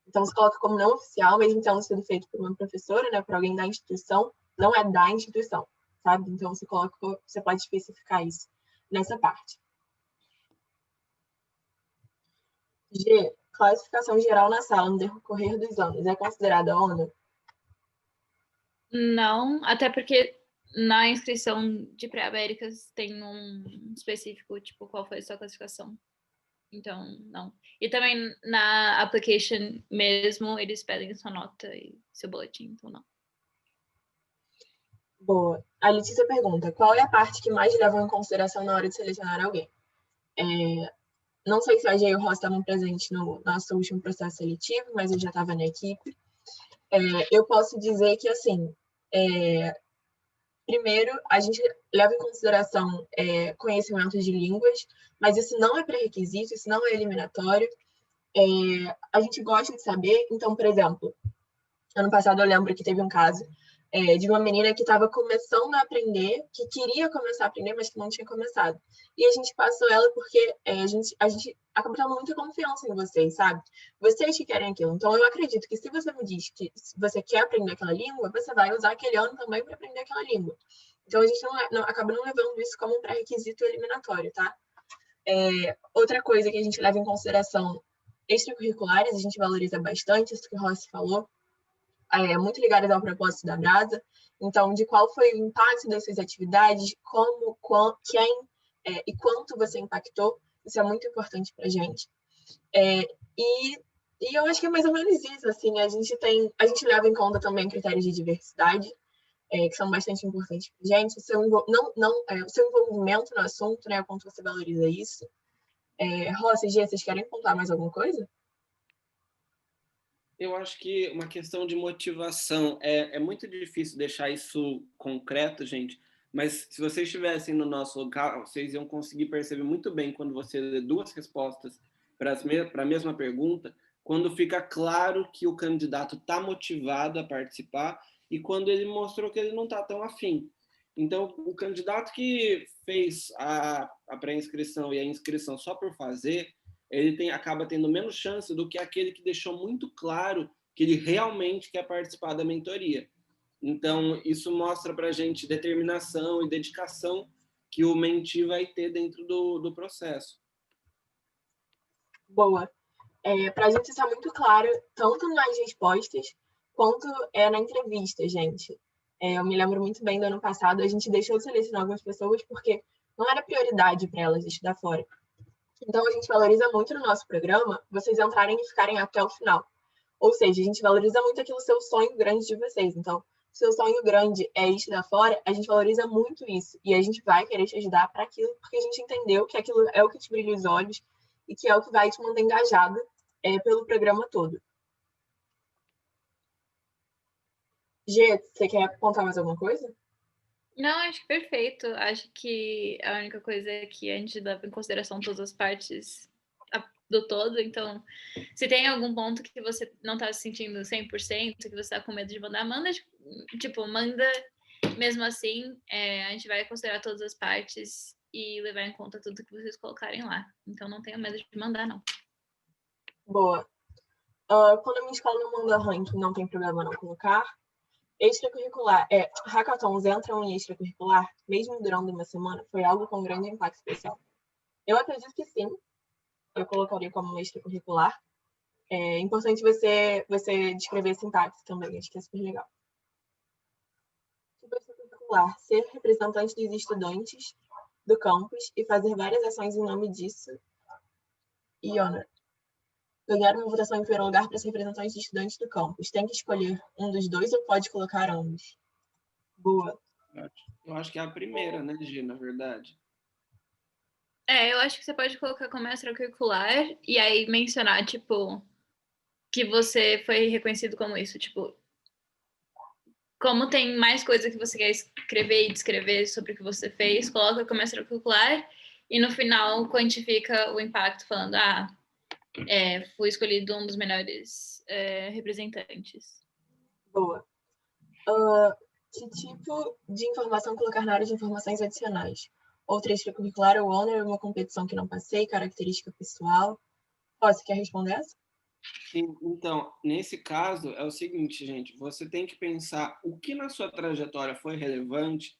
Então, você coloca como não oficial, mesmo tendo sido feito por uma professora, né, por alguém da instituição, não é da instituição, sabe? Então, você pode especificar isso nessa parte. G, classificação geral na sala no decorrer dos anos. É considerada ONU? Não, até porque na inscrição de pré-américas tem um específico, tipo, qual foi a sua classificação. Então, não. E também na application mesmo, eles pedem sua nota e seu boletim, então não. Boa. A Letícia pergunta, qual é a parte que mais levam em consideração na hora de selecionar alguém? Não sei se a Jay e o Ross estavam presentes no nosso último processo seletivo, mas eu já estava na equipe. Eu posso dizer que, assim, primeiro, a gente leva em consideração conhecimento de línguas, mas isso não é pré-requisito, isso não é eliminatório. A gente gosta de saber, então, por exemplo, ano passado eu lembro que teve um caso de uma menina que estava começando a aprender, que queria começar a aprender, mas que não tinha começado. E a gente passou ela porque a gente acaba tendo muita confiança em vocês, sabe? Vocês que querem aquilo. Então, eu acredito que se você me diz que você quer aprender aquela língua, você vai usar aquele ano também para aprender aquela língua. Então, a gente acaba não levando isso como um pré-requisito eliminatório, tá? Outra coisa que a gente leva em consideração, extracurriculares, a gente valoriza bastante, isso que o Rossi falou, muito ligadas ao propósito da Brasa. Então, de qual foi o impacto dessas atividades, quem e quanto você impactou, isso é muito importante para a gente. E eu acho que é mais ou menos isso, assim, a gente leva em conta também critérios de diversidade, que são bastante importantes para a gente, o seu envolvimento no assunto, né, o quanto você valoriza isso. Rossi, Gia, vocês querem contar mais alguma coisa? Eu acho que uma questão de motivação é muito difícil deixar isso concreto, gente, mas se vocês estivessem no nosso local, vocês iam conseguir perceber muito bem quando você lê duas respostas para a mesma pergunta, quando fica claro que o candidato está motivado a participar e quando ele mostrou que ele não está tão afim. Então, o candidato que fez a pré-inscrição e a inscrição só por fazer, ele acaba tendo menos chance do que aquele que deixou muito claro que ele realmente quer participar da mentoria. Então, isso mostra para a gente determinação e dedicação que o menti vai ter dentro do processo. Boa. Para a gente isso é muito claro, tanto nas respostas quanto na entrevista, gente. Eu me lembro muito bem do ano passado, a gente deixou de selecionar algumas pessoas porque não era prioridade para elas estudar fora. Então, a gente valoriza muito no nosso programa vocês entrarem e ficarem até o final. Ou seja, a gente valoriza muito aquele seu sonho grande de vocês. Então, se o seu sonho grande é estudar fora, a gente valoriza muito isso. E a gente vai querer te ajudar para aquilo, porque a gente entendeu que aquilo é o que te brilha os olhos e que é o que vai te manter engajado pelo programa todo. Gê, você quer contar mais alguma coisa? Não, acho que perfeito. Acho que a única coisa é que a gente leva em consideração todas as partes do todo. Então, se tem algum ponto que você não tá se sentindo 100%, que você tá com medo de mandar, manda mesmo assim. A gente vai considerar todas as partes e levar em conta tudo que vocês colocarem lá. Então, não tenha medo de mandar, não. Boa. Quando a minha escola não manda ranking, não tem problema não colocar. Extracurricular, hackathons entram em extracurricular, mesmo durante uma semana, foi algo com grande impacto social. Eu acredito que sim, eu colocaria como extracurricular. É importante você descrever esse impacto também, acho que é super legal. Tipo extracurricular, ser representante dos estudantes do campus e fazer várias ações em nome disso. E honor. Ganhar uma votação em primeiro lugar para ser representante de estudantes do campus. Tem que escolher um dos dois ou pode colocar ambos? Boa. Eu acho que é a primeira, né, Gi, na verdade. Eu acho que você pode colocar como extracurricular e aí mencionar, tipo, que você foi reconhecido como isso. Tipo, como tem mais coisa que você quer escrever e descrever sobre o que você fez, coloca como extracurricular e no final quantifica o impacto falando, fui escolhido um dos melhores representantes. Boa. Que tipo de informação colocar na área de informações adicionais? Outra extracurricular ou honor, uma competição que não passei, característica pessoal? Você quer responder essa? Então, nesse caso, é o seguinte, gente, você tem que pensar o que na sua trajetória foi relevante,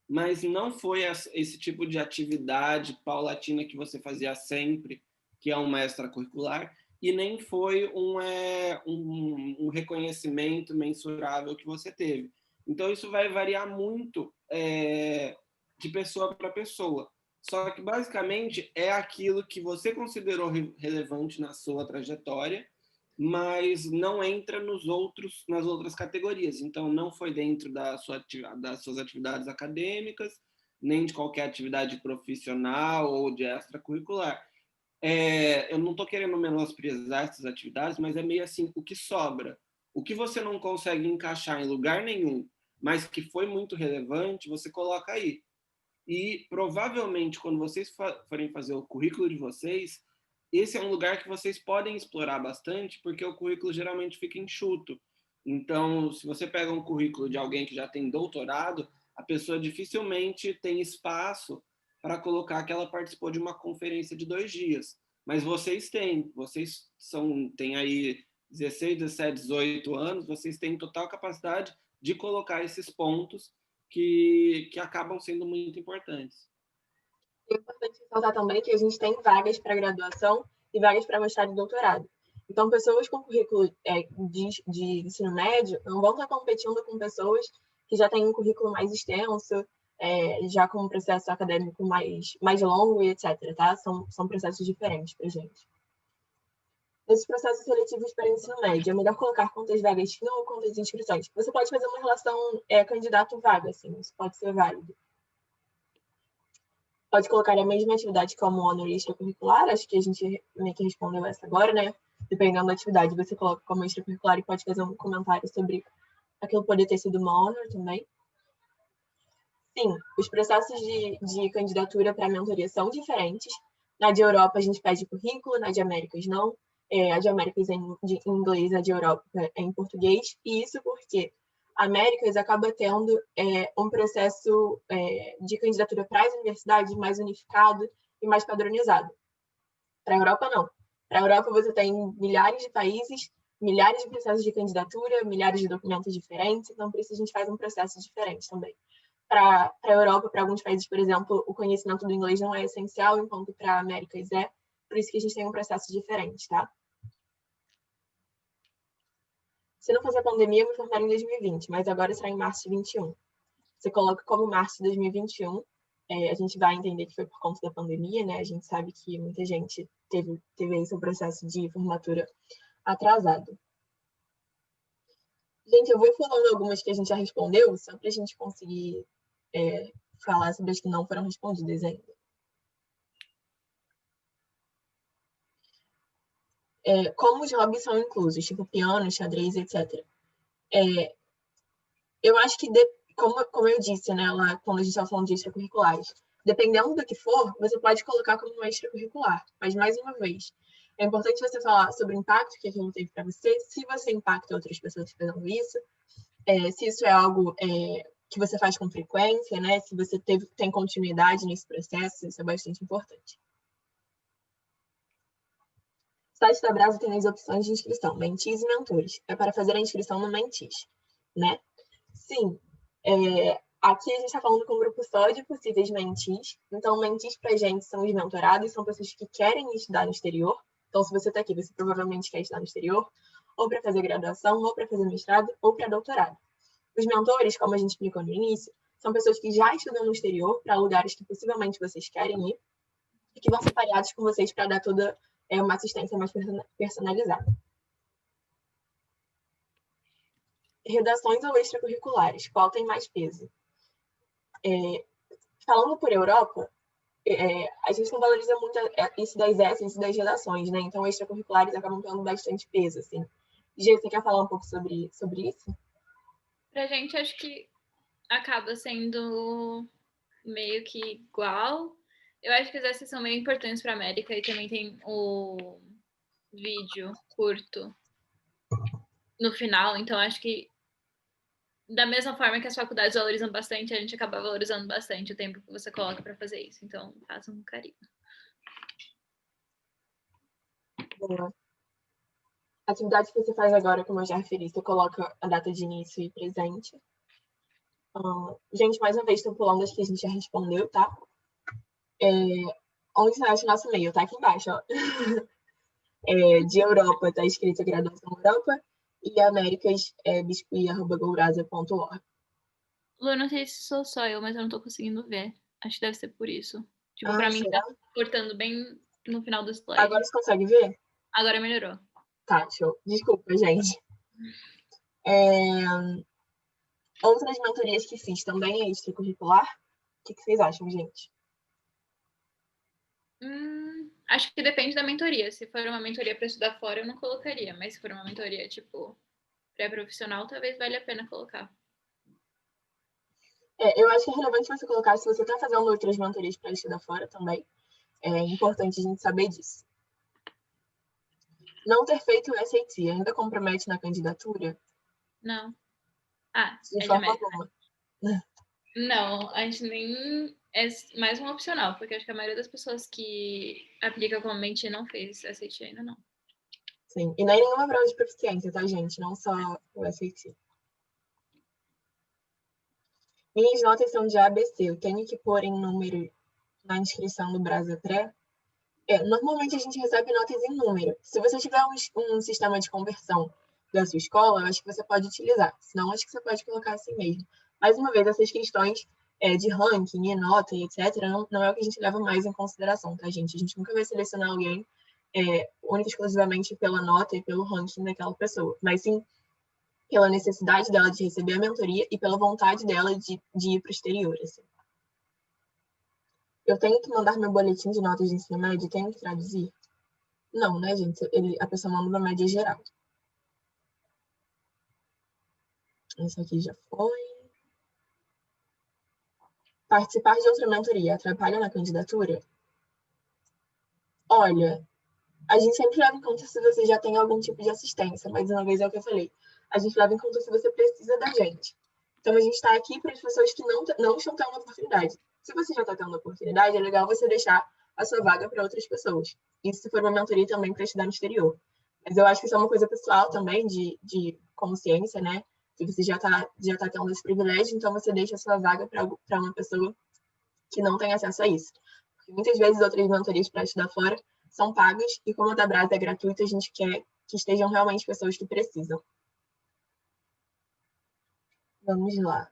mas não foi esse tipo de atividade paulatina que você fazia sempre, que é uma extracurricular, e nem foi um reconhecimento mensurável que você teve. Então, isso vai variar muito de pessoa para pessoa. Só que, basicamente, é aquilo que você considerou relevante na sua trajetória, mas não entra nas outras categorias. Então, não foi dentro das suas atividades acadêmicas, nem de qualquer atividade profissional ou de extracurricular. Eu não estou querendo menosprezar essas atividades, mas é meio assim, o que sobra. O que você não consegue encaixar em lugar nenhum, mas que foi muito relevante, você coloca aí. E provavelmente, quando vocês forem fazer o currículo de vocês, esse é um lugar que vocês podem explorar bastante, porque o currículo geralmente fica enxuto. Então, se você pega um currículo de alguém que já tem doutorado, a pessoa dificilmente tem espaço para colocar que ela participou de uma conferência de 2 dias. Mas vocês têm aí 16, 17, 18 anos, vocês têm total capacidade de colocar esses pontos que acabam sendo muito importantes. É importante ressaltar também que a gente tem vagas para graduação e vagas para mestrado e doutorado. Então, pessoas com currículo de ensino médio não vão estar competindo com pessoas que já têm um currículo mais extenso, já com um processo acadêmico mais longo e etc. Tá? São processos diferentes para a gente. Nesses processos seletivos para ensino médio, é melhor colocar quantas vagas tinham ou quantas inscrições. Você pode fazer uma relação candidato-vaga, assim, isso pode ser válido. Pode colocar a mesma atividade como honor extracurricular, acho que a gente meio que respondeu essa agora, né? Dependendo da atividade, você coloca como extracurricular e pode fazer um comentário sobre aquilo poder ter sido uma honor também. Sim, os processos de candidatura para mentoria são diferentes. Na de Europa, a gente pede currículo, na de Américas, não. A de Américas é em inglês, a de Europa é em português. E isso porque a Américas acaba tendo um processo de candidatura para as universidades mais unificado e mais padronizado. Para a Europa, não. Para a Europa, você tem milhares de países, milhares de processos de candidatura, milhares de documentos diferentes, então por isso a gente faz um processo diferente também. Para a Europa, para alguns países, por exemplo, o conhecimento do inglês não é essencial, enquanto para a Américas é. Por isso que a gente tem um processo diferente, tá? Se não fosse a pandemia, eu me formaria em 2020, mas agora será em março de 2021. Você coloca como março de 2021, a gente vai entender que foi por conta da pandemia, né? A gente sabe que muita gente teve aí seu processo de formatura atrasado. Gente, eu vou falando algumas que a gente já respondeu, só para a gente conseguir falar sobre as que não foram respondidas ainda. Como os hobbies são inclusos, tipo piano, xadrez, etc. Eu acho que, como eu disse, né, lá, quando a gente estava falando de extracurriculares, dependendo do que for, você pode colocar como um extracurricular. Mas, mais uma vez, é importante você falar sobre o impacto que aquilo teve para você, se você impacta outras pessoas fazendo isso, se isso é algo que você faz com frequência, né, se você tem continuidade nesse processo, isso é bastante importante. O site da Brasa tem as opções de inscrição, mentis e mentores. É para fazer a inscrição no mentis, né? Sim. Aqui a gente está falando com um grupo só de possíveis mentis. Então, mentis para a gente são os mentorados, são pessoas que querem estudar no exterior. Então, se você está aqui, você provavelmente quer estudar no exterior, ou para fazer graduação, ou para fazer mestrado, ou para doutorado. Os mentores, como a gente explicou no início, são pessoas que já estudam no exterior para lugares que possivelmente vocês querem ir e que vão ser pareados com vocês para dar toda uma assistência mais personalizada. Redações ou extracurriculares, qual tem mais peso? Falando por Europa, a gente não valoriza muito isso das essas e das redações, né? Então, extracurriculares acabam tendo bastante peso, assim. Gê, você quer falar um pouco sobre isso? Pra gente, acho que acaba sendo meio que igual. Eu acho que as essas são meio importantes para a América e também tem o vídeo curto no final, então acho que da mesma forma que as faculdades valorizam bastante, a gente acaba valorizando bastante o tempo que você coloca para fazer isso. Então, façam um carinho. Boa. A atividade que você faz agora, como eu já referi, você coloca a data de início e presente. Gente, mais uma vez, estou pulando as que a gente já respondeu, tá? Onde você acha o nosso e-mail? Tá aqui embaixo, ó. De Europa, tá escrito Graduação Europa, e Américas é biscuit@gourasa.org. Lu, eu não sei se sou só eu, mas eu não tô conseguindo ver. Acho que deve ser por isso. Tipo, pra mim será? tá cortando bem no final do slide. Agora você consegue ver? Agora melhorou. Tá, show. Desculpa, gente. Outras mentorias que fiz também é extracurricular. O que vocês acham, gente? Acho que depende da mentoria. Se for uma mentoria para estudar fora, eu não colocaria. Mas se for uma mentoria, tipo, pré-profissional, talvez valha a pena colocar. Eu acho que é relevante você colocar se você está fazendo outras mentorias para estudar fora também. É importante a gente saber disso. Não ter feito o SAT ainda compromete na candidatura? Não. De É de forma América. alguma. Não, a gente nem... É mais um opcional, porque acho que a maioria das pessoas que aplica como mentir não fez SAT ainda, não. Sim, e nem nenhuma prova de proficiência, tá, gente? Não só o SAT. Minhas notas são de ABC. Eu tenho que pôr em número na inscrição do Brasapré? Normalmente a gente recebe notas em número. Se você tiver um sistema de conversão da sua escola, eu acho que você pode utilizar. Senão, acho que você pode colocar assim mesmo. Mais uma vez, essas questões de ranking, nota e etc., não é o que a gente leva mais em consideração, tá, gente? A gente nunca vai selecionar alguém única e exclusivamente pela nota e pelo ranking daquela pessoa, mas sim pela necessidade dela de receber a mentoria e pela vontade dela de ir para o exterior. Assim. Eu tenho que mandar meu boletim de notas de ensino médio? Tenho que traduzir? Não, né, gente? A pessoa manda uma média geral. Esse aqui já foi. Participar de outra mentoria atrapalha na candidatura? Olha, a gente sempre leva em conta se você já tem algum tipo de assistência, mas uma vez é o que eu falei. A gente leva em conta se você precisa da gente. Então, a gente está aqui para as pessoas que não estão tendo oportunidade. Se você já está tendo oportunidade, é legal você deixar a sua vaga para outras pessoas. Isso se for uma mentoria também para estudar no exterior. Mas eu acho que isso é uma coisa pessoal também, de consciência, né? Se você já tá tendo esse privilégio, então você deixa a sua vaga para uma pessoa que não tem acesso a isso. Porque muitas vezes outras mentorias para estudar fora são pagas, e como a da Brasa é gratuita, a gente quer que estejam realmente pessoas que precisam. Vamos lá.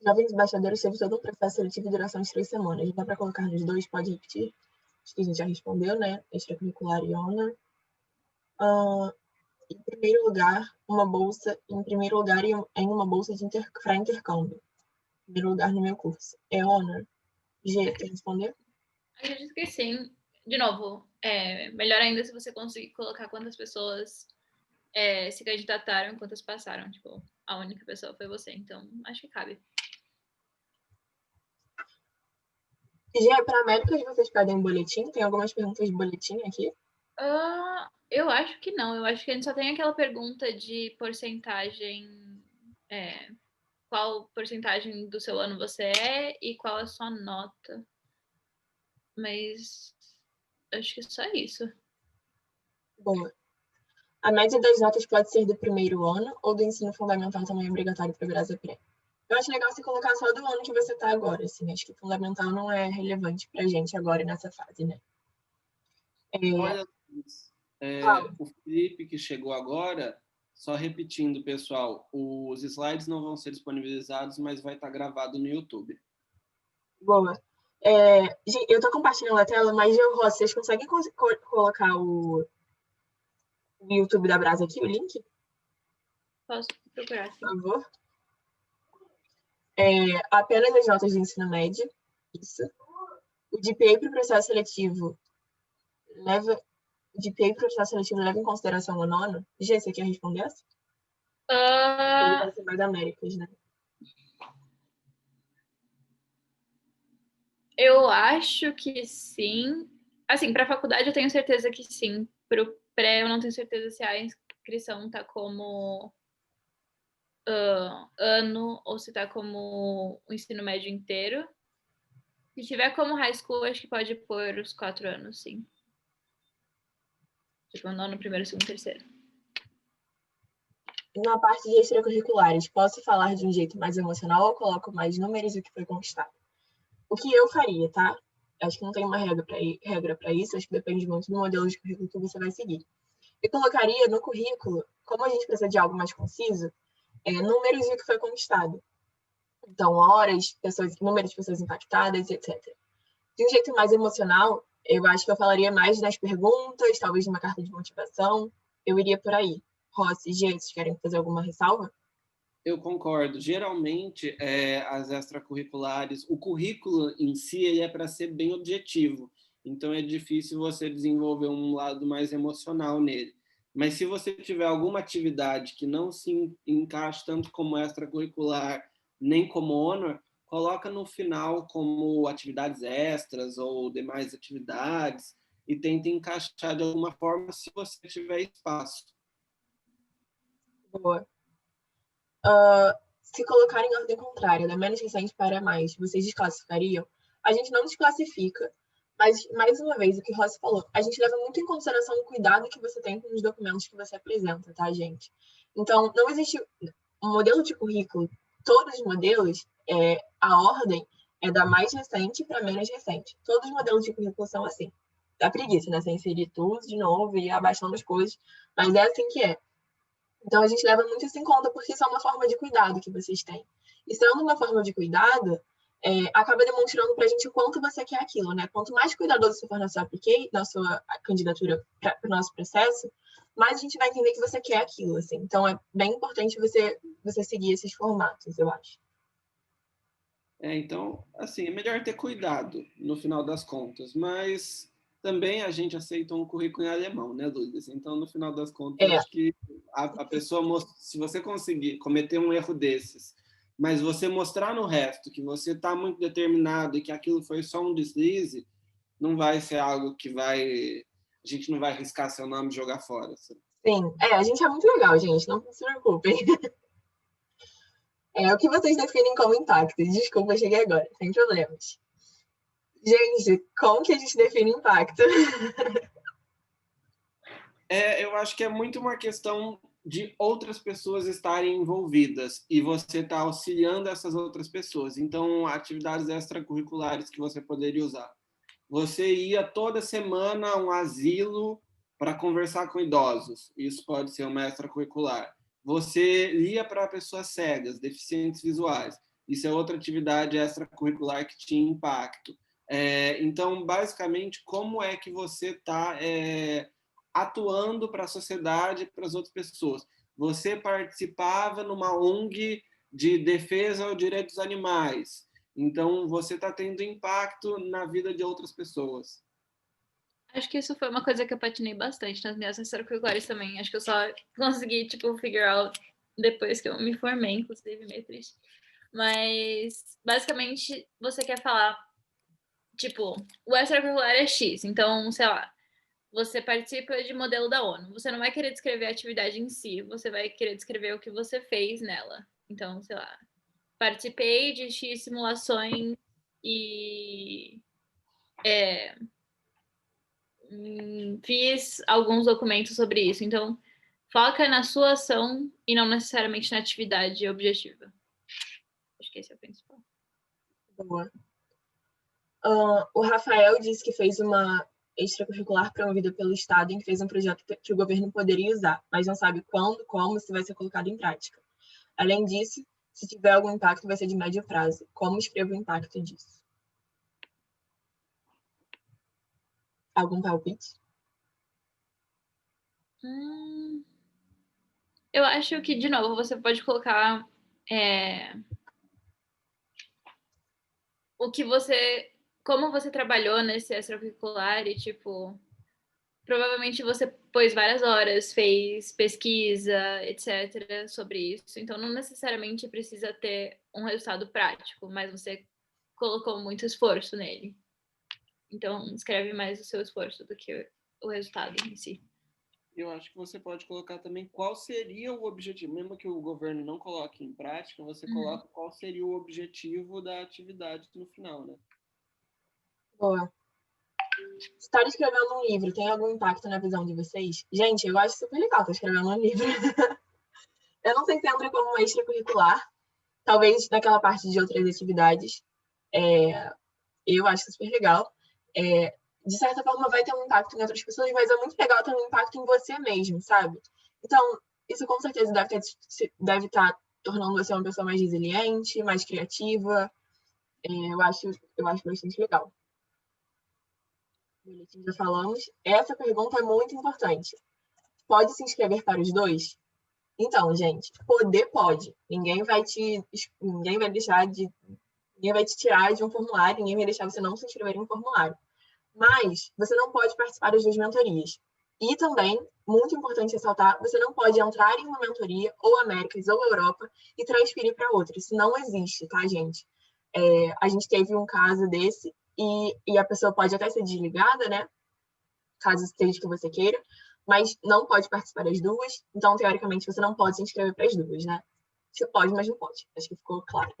Jovens embaixadores teve todo um processo seletivo de duração de 3 semanas. Dá para colocar nos dois? Pode repetir? Acho que a gente já respondeu, né? Extracurricular e honor. Em primeiro lugar, uma bolsa. Em primeiro lugar, em uma bolsa para intercâmbio. Em primeiro lugar no meu curso. É honor? G, quer responder? Acredito que sim. De novo, melhor ainda se você conseguir colocar quantas pessoas se candidataram e quantas passaram. Tipo, a única pessoa foi você. Então, acho que cabe. G, para Américas vocês pedem um boletim? Tem algumas perguntas de boletim aqui? Eu acho que não. Eu acho que a gente só tem aquela pergunta de porcentagem. Qual porcentagem do seu ano você é e qual a sua nota. Mas acho que é só isso. Boa. A média das notas pode ser do primeiro ano ou do ensino fundamental também é obrigatório para virar pré. Eu acho legal você colocar só do ano que você está agora, assim. Acho que fundamental não é relevante para a gente agora nessa fase, né? Olha, o Felipe que chegou agora, só repetindo, pessoal, os slides não vão ser disponibilizados, mas vai estar gravado no YouTube. Boa. Gente, eu estou compartilhando a tela, mas, Rossi, vocês conseguem colocar o YouTube da Brasa aqui, o link? Posso procurar. Por favor. Apenas as notas de ensino médio. Isso. O GPA para o processo seletivo leva em consideração o nono? Gê, você quer responder essa? Ele vai ser mais Américas, né? Eu acho que sim. Assim, para a faculdade eu tenho certeza que sim. Para o pré eu não tenho certeza se a inscrição tá como ano ou se tá como o ensino médio inteiro. Se tiver como high school, acho que pode pôr os 4 anos, sim. Tipo, nono, primeiro, segundo, terceiro. Na parte de extracurriculares, posso falar de um jeito mais emocional ou coloco mais números do que foi conquistado? O que eu faria, tá? Acho que não tem uma regra para isso, acho que depende muito do modelo de currículo que você vai seguir. Eu colocaria no currículo, como a gente precisa de algo mais conciso, números do que foi conquistado. Então, horas, número de pessoas impactadas, etc. De um jeito mais emocional, eu acho que eu falaria mais das perguntas, talvez de uma carta de motivação. Eu iria por aí. Rossi, Gê, vocês querem fazer alguma ressalva? Eu concordo. Geralmente, as extracurriculares, o currículo em si ele é para ser bem objetivo. Então, é difícil você desenvolver um lado mais emocional nele. Mas se você tiver alguma atividade que não se encaixa tanto como extracurricular, nem como honor, coloca no final como atividades extras ou demais atividades e tenta encaixar de alguma forma se você tiver espaço. Boa. Se colocar em ordem contrária, da menos recente para mais, vocês desclassificariam? A gente não desclassifica, mas, mais uma vez, o que o Rossi falou, a gente leva muito em consideração o cuidado que você tem com os documentos que você apresenta, tá, gente? Então, não existe um modelo de currículo, todos os modelos, a ordem é da mais recente para menos recente. Todos os modelos de currículo são assim. Dá preguiça, né? Você inserir tudo de novo e ir abaixando as coisas, mas é assim que é. Então, a gente leva muito isso em conta, porque isso é uma forma de cuidado que vocês têm. E sendo uma forma de cuidado, acaba demonstrando para a gente o quanto você quer aquilo, né? Quanto mais cuidadoso você for na sua candidatura para o nosso processo, mais a gente vai entender que você quer aquilo, assim. Então, é bem importante você seguir esses formatos, eu acho. Então, assim, é melhor ter cuidado no final das contas, mas também a gente aceita um currículo em alemão, né, Lourdes? Então, no final das contas, acho que a pessoa, se você conseguir cometer um erro desses, mas você mostrar no resto que você está muito determinado e que aquilo foi só um deslize, não vai ser algo que a gente não vai arriscar seu nome e jogar fora. Sabe? Sim, a gente é muito legal, gente, não se preocupem. O que vocês definem como impacto? Desculpa, cheguei agora, sem problemas. Gente, como que a gente define impacto? Eu acho que é muito uma questão de outras pessoas estarem envolvidas e você está auxiliando essas outras pessoas. Então, atividades extracurriculares que você poderia usar. Você ia toda semana a um asilo para conversar com idosos. Isso pode ser uma extracurricular. Você ia para pessoas cegas, deficientes visuais. Isso é outra atividade extracurricular que tinha impacto. Então, basicamente, como é que você está atuando para a sociedade, para as outras pessoas? Você participava numa ONG de defesa aos direitos dos animais. Então, você está tendo impacto na vida de outras pessoas. Acho que isso foi uma coisa que eu patinei bastante nas minhas extracurriculares também. Acho que eu só consegui, tipo, figure out depois que eu me formei, inclusive, meio triste. Mas, basicamente, você quer falar, tipo, o extracurricular é X, então, sei lá, você participa de modelo da ONU. Você não vai querer descrever a atividade em si, você vai querer descrever o que você fez nela. Então, sei lá, participei de X simulações e fiz alguns documentos sobre isso. Então, Foca na sua ação e não necessariamente na atividade objetiva. Acho que esse é o principal. Boa. O Rafael disse que fez uma extracurricular promovida pelo Estado em que fez um projeto que o governo poderia usar, mas não sabe quando, como, se vai ser colocado em prática. Além disso, se tiver algum impacto, vai ser de médio prazo. Como escrevo o impacto disso? Algum palpite? Eu acho que, de novo, você pode colocar o que você... Como você trabalhou nesse extracurricular e, tipo... Provavelmente você pôs várias horas, fez pesquisa, etc., sobre isso. Então, não necessariamente precisa ter um resultado prático, mas você colocou muito esforço nele. Então, escreve mais o seu esforço do que o resultado em si. Eu acho que você pode colocar também qual seria o objetivo. Mesmo que o governo não coloque em prática, você coloca qual seria o objetivo da atividade no final, né? Boa. Estar escrevendo um livro tem algum impacto na visão de vocês? Gente, eu acho super legal estar escrevendo um livro. Eu não sei se entra como uma extracurricular, talvez naquela parte de outras atividades. Eu acho super legal. De certa forma, vai ter um impacto em outras pessoas, mas é muito legal ter um impacto em você mesmo, sabe? Então, isso com certeza deve estar tornando você uma pessoa mais resiliente, mais criativa. Eu acho bastante legal. Já falamos. Essa pergunta é muito importante. Pode se inscrever para os dois? Então, gente, poder pode. Ninguém vai te tirar de um formulário, ninguém vai deixar você não se inscrever em um formulário. Mas você não pode participar das duas mentorias. E também, muito importante ressaltar, você não pode entrar em uma mentoria, ou Américas ou Europa, e transferir para outra. Isso não existe, tá, gente? A gente teve um caso desse, e a pessoa pode até ser desligada, né? Caso seja que você queira, mas não pode participar das duas. Então, teoricamente, você não pode se inscrever para as duas, né? Você pode, mas não pode. Acho que ficou claro.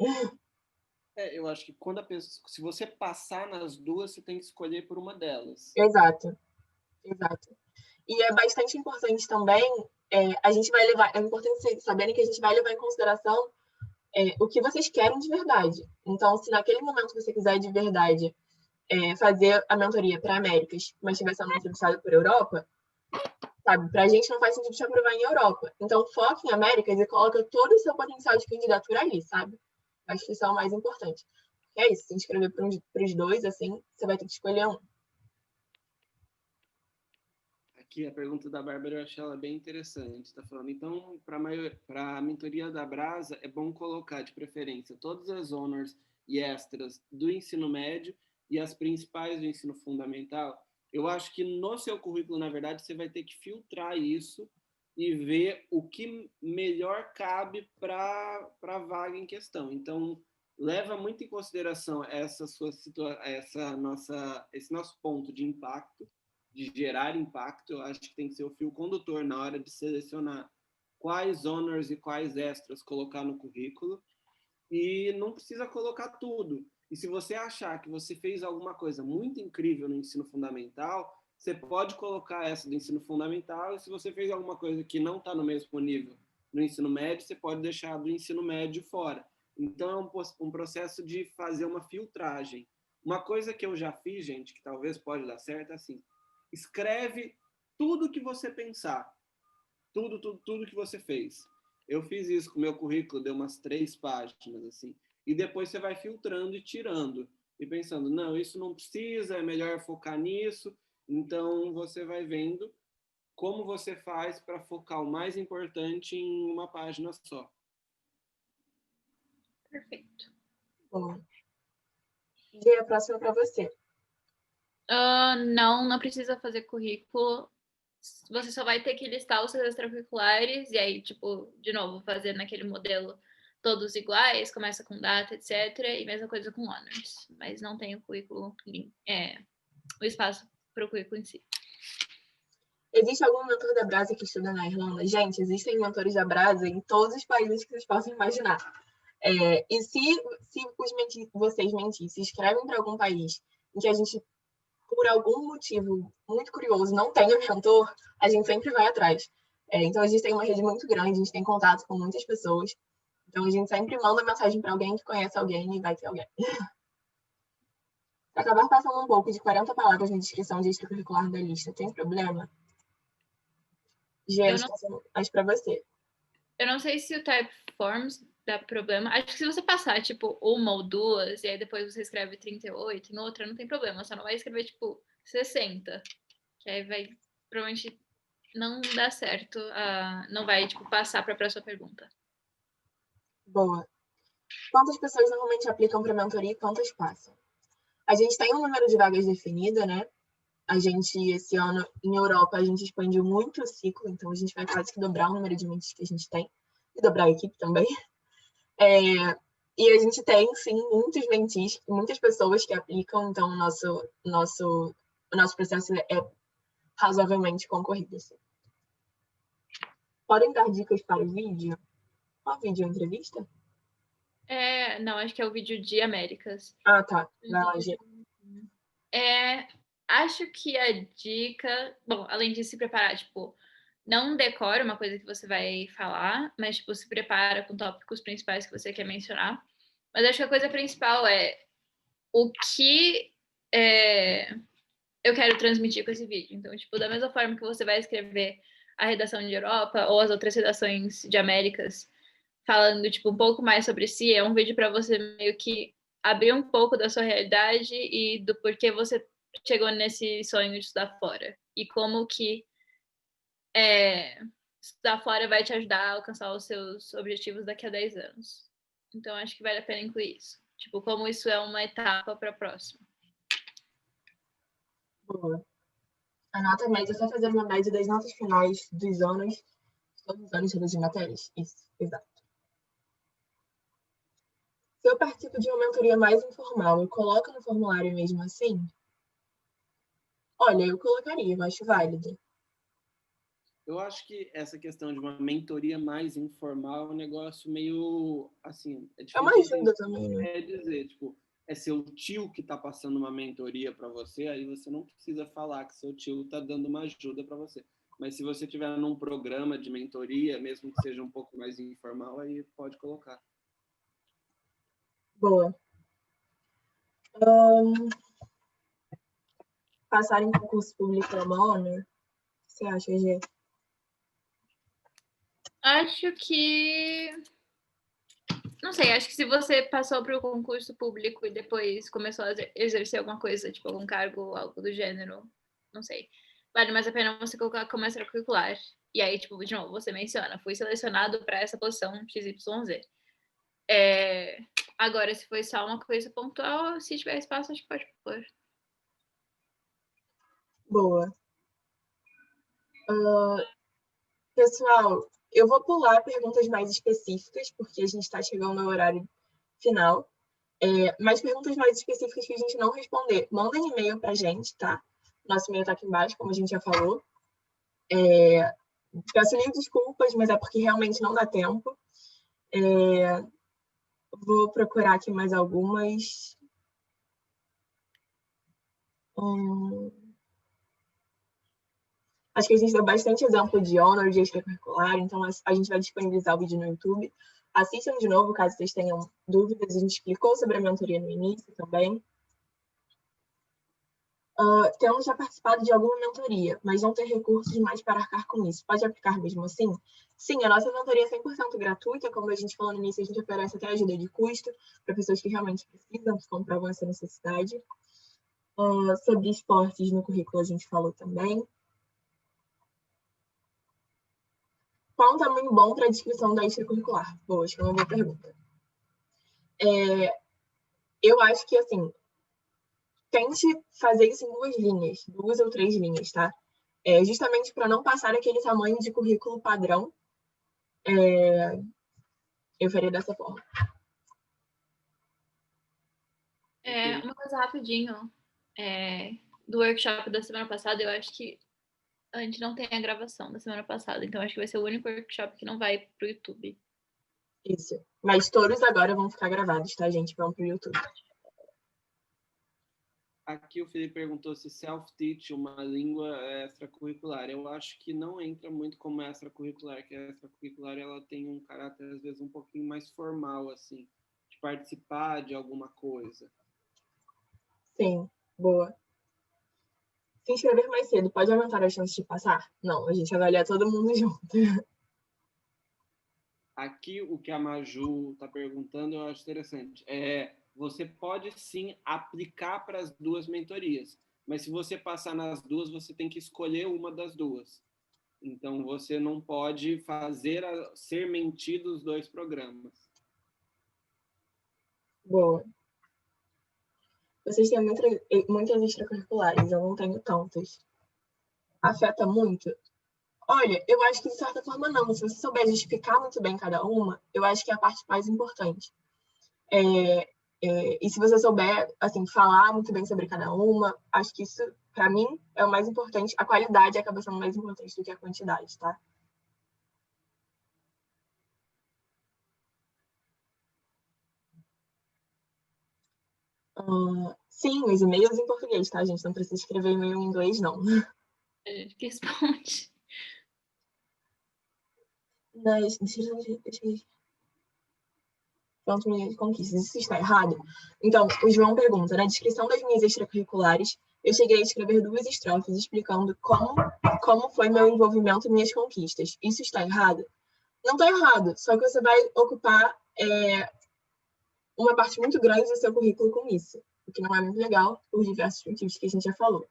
Eu acho que se você passar nas duas, você tem que escolher por uma delas. Exato. E é bastante importante também, a gente vai levar, é importante vocês saberem que a gente vai levar em consideração o que vocês querem de verdade. Então, se naquele momento você quiser de verdade fazer a mentoria para Américas, mas estiver sendo entrevistado por Europa, sabe, para a gente não faz sentido te aprovar em Europa. Então, foca em Américas e coloca todo o seu potencial de candidatura ali, sabe? Acho que isso é o mais importante. É isso, se inscrever para os dois, assim, você vai ter que escolher um. Aqui a pergunta da Bárbara eu achei ela bem interessante. Está falando, então, para a mentoria da Brasa, é bom colocar de preferência todas as honors e extras do ensino médio e as principais do ensino fundamental. Eu acho que no seu currículo, na verdade, você vai ter que filtrar isso e ver o que melhor cabe para a vaga em questão. Então, leva muito em consideração esse nosso ponto de impacto, de gerar impacto. Eu acho que tem que ser o fio condutor na hora de selecionar quais honors e quais extras colocar no currículo, e não precisa colocar tudo. E se você achar que você fez alguma coisa muito incrível no ensino fundamental, você pode colocar essa do ensino fundamental, e se você fez alguma coisa que não está no mesmo nível no ensino médio, você pode deixar do ensino médio fora. Então, é um processo de fazer uma filtragem. Uma coisa que eu já fiz, gente, que talvez pode dar certo, é assim: escreve tudo que você pensar, tudo que você fez. Eu fiz isso com o meu currículo, deu umas 3 páginas, assim, e depois você vai filtrando e tirando, e pensando, não, isso não precisa, é melhor focar nisso. Então, você vai vendo como você faz para focar o mais importante em uma página só. Perfeito. Bom. E a próxima para você. Não precisa fazer currículo. Você só vai ter que listar os seus extracurriculares e aí, tipo, de novo, fazer naquele modelo todos iguais, começa com data, etc. E mesma coisa com honors. Mas não tem o currículo, o espaço para o currículo em si. Existe algum mentor da Brasa que estuda na Irlanda? Gente, existem mentores da Brasa em todos os países que vocês possam imaginar. E se vocês se inscrevem para algum país em que a gente, por algum motivo muito curioso, não tenha mentor, a gente sempre vai atrás. Então, a gente tem uma rede muito grande, a gente tem contato com muitas pessoas. Então, a gente sempre manda mensagem para alguém que conhece alguém e vai ter alguém. Se acabar passando um pouco de 40 palavras na descrição de extracurricular da lista, tem problema? Gente, acho para você. Eu não sei se o Typeforms dá problema. Acho que se você passar, tipo, uma ou duas, e aí depois você escreve 38, no outra não tem problema. Só não vai escrever, tipo, 60. Que aí vai, provavelmente, não dar certo. Não vai, tipo, passar para a próxima pergunta. Boa. Quantas pessoas normalmente aplicam para mentoria e quantas passam? A gente tem um número de vagas definido, né? A gente, esse ano, em Europa, a gente expandiu muito o ciclo, então a gente vai quase que dobrar o número de mentes que a gente tem, e dobrar a equipe também. E a gente tem, sim, muitos mentis, muitas pessoas que aplicam, então o nosso processo é razoavelmente concorrido. Assim. Podem dar dicas para o vídeo? Qual vídeo? Entrevista? Não, acho que é o vídeo de Américas. Ah, tá. Vai lá, Gê. Acho que a dica... Bom, além de se preparar, tipo, não decora uma coisa que você vai falar, mas, tipo, se prepara com tópicos principais que você quer mencionar. Mas acho que a coisa principal é o que eu quero transmitir com esse vídeo. Então, tipo, da mesma forma que você vai escrever a redação de Europa ou as outras redações de Américas, falando, tipo, um pouco mais sobre si, é um vídeo para você meio que abrir um pouco da sua realidade e do porquê você chegou nesse sonho de estudar fora. E como que estudar fora vai te ajudar a alcançar os seus objetivos daqui a 10 anos. Então, acho que vale a pena incluir isso. Tipo, como isso é uma etapa para a próxima. Boa. A nota média é só fazer uma média das notas finais dos anos, todos os anos de matérias. Isso, exato. Se eu participo de uma mentoria mais informal, eu coloco no formulário mesmo assim? Olha, eu colocaria, eu acho válido. Eu acho que essa questão de uma mentoria mais informal é um negócio meio, assim, é difícil uma ajuda também, né? É dizer, tipo, é seu tio que está passando uma mentoria para você, aí você não precisa falar que seu tio está dando uma ajuda para você. Mas se você tiver num programa de mentoria, mesmo que seja um pouco mais informal, aí pode colocar. Boa. Passar em concurso público é uma honor? O que você acha, Gê? Acho que... Não sei, acho que se você passou para o concurso público e depois começou a exercer alguma coisa, tipo algum cargo, algo do gênero, não sei. Vale mais a pena você colocar como extracurricular. E aí, tipo, de novo, você menciona, fui selecionado para essa posição XYZ. Agora, se foi só uma coisa pontual, se tiver espaço, acho que pode pôr. Boa. Pessoal, eu vou pular perguntas mais específicas, porque a gente está chegando ao horário final. Mas perguntas mais específicas que a gente não responder, mandem e-mail para a gente, tá? Nosso e-mail está aqui embaixo, como a gente já falou. Peço mil desculpas, mas é porque realmente não dá tempo. Vou procurar aqui mais algumas. Acho que a gente deu bastante exemplo de honor, de extracurricular, então a gente vai disponibilizar o vídeo no YouTube. Assistam de novo, caso vocês tenham dúvidas. A gente explicou sobre a mentoria no início também. Temos já participado de alguma mentoria, mas não tem recursos mais para arcar com isso. Pode aplicar mesmo assim? Sim, a nossa mentoria é 100% gratuita. Como a gente falou no início, a gente oferece até ajuda de custo para pessoas que realmente precisam, que comprovam essa necessidade. Sobre esportes no currículo a gente falou também. Qual um tamanho bom para a descrição da extracurricular? Boa, acho que é uma boa pergunta. Eu acho que, assim, tente fazer isso em 2 linhas, 2 ou 3 linhas, tá? Justamente para não passar aquele tamanho de currículo padrão. Eu faria dessa forma. Uma coisa rapidinho. Do workshop da semana passada, eu acho que a gente não tem a gravação da semana passada, então acho que vai ser o único workshop que não vai pro YouTube. Isso. Mas todos agora vão ficar gravados, tá, gente? Vão pro YouTube. Aqui o Felipe perguntou se self-teach, uma língua extracurricular. Eu acho que não entra muito como extracurricular, que a extracurricular ela tem um caráter, às vezes, um pouquinho mais formal, assim, de participar de alguma coisa. Sim, boa. Se inscrever mais cedo pode aumentar as chances de passar? Não, a gente avalia todo mundo junto. Aqui o que a Maju está perguntando eu acho interessante. Você pode sim aplicar para as duas mentorias, mas se você passar nas duas, você tem que escolher uma das duas. Então você não pode ser mentido os dois programas. Boa. Vocês têm muitas extracurriculares, eu não tenho tantas. Afeta muito? Olha, eu acho que de certa forma não. Se você souber justificar muito bem cada uma, eu acho que é a parte mais importante. E se você souber, assim, falar muito bem sobre cada uma, acho que isso, para mim, é o mais importante. A qualidade acaba sendo mais importante do que a quantidade, tá? Sim, os e-mails em português, tá, gente? Não precisa escrever e-mail em inglês, não. A gente que responde. Deixa eu Pronto, minhas conquistas. Isso está errado? Então, o João pergunta, na descrição das minhas extracurriculares, eu cheguei a escrever 2 estrofes explicando como foi meu envolvimento e minhas conquistas. Isso está errado? Não está errado, só que você vai ocupar uma parte muito grande do seu currículo com isso, o que não é muito legal por diversos motivos que a gente já falou.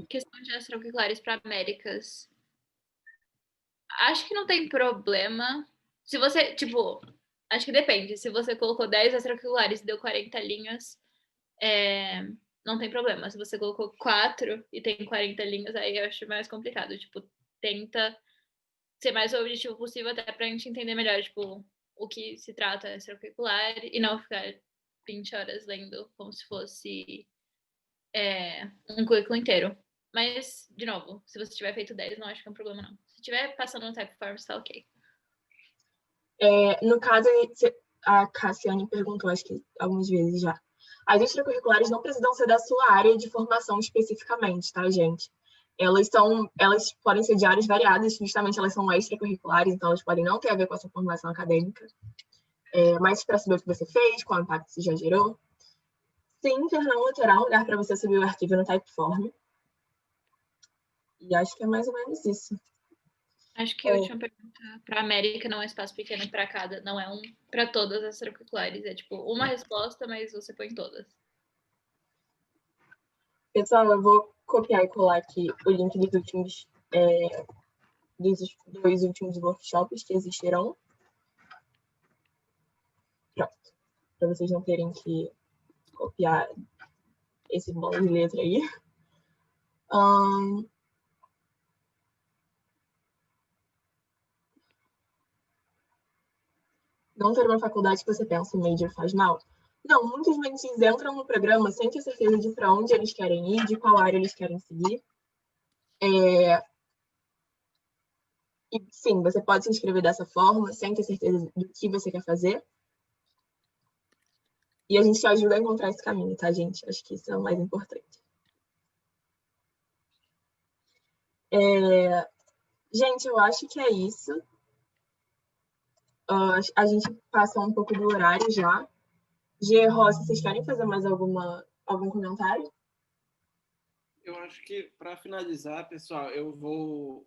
Questão de extracurriculares para Américas. Acho que não tem problema. Se você, tipo, acho que depende. Se você colocou 10 extracurriculares e deu 40 linhas, não tem problema. Se você colocou 4 e tem 40 linhas, aí eu acho mais complicado. Tipo, tenta ser mais objetivo possível até pra gente entender melhor, tipo, o que se trata extracurricular e não ficar 20 horas lendo como se fosse um currículo inteiro. Mas, de novo, se você tiver feito 10, não acho que é um problema, não. Se tiver passando no Typeforms, tá ok. No caso, a Cassiane perguntou, acho que algumas vezes já. As extracurriculares não precisam ser da sua área de formação especificamente, tá, gente? Elas podem ser de áreas variadas, justamente elas são extracurriculares, então elas podem não ter a ver com a sua formação acadêmica. Mas para saber o que você fez, qual impacto você já gerou. Sim, não terá um lugar para você subir o arquivo no Typeform. E acho que é mais ou menos isso. Acho que a última pergunta para a América não é espaço pequeno para cada, não é para todas as extracurriculares. É tipo uma resposta, mas você põe todas. Pessoal, eu vou copiar e colar aqui o link dos dois últimos workshops que existirão. Pronto. Para vocês não terem que copiar esse bolo de letra aí. Não ter uma faculdade que você pensa em major faz mal? Não, muitos mentis entram no programa sem ter certeza de para onde eles querem ir, de qual área eles querem seguir. E sim, você pode se inscrever dessa forma, sem ter certeza do que você quer fazer. E a gente te ajuda a encontrar esse caminho, tá, gente? Acho que isso é o mais importante. Gente, eu acho que é isso. A gente passou um pouco do horário já. Gê, Rossi, vocês querem fazer mais algum comentário? Eu acho que, para finalizar, pessoal, eu vou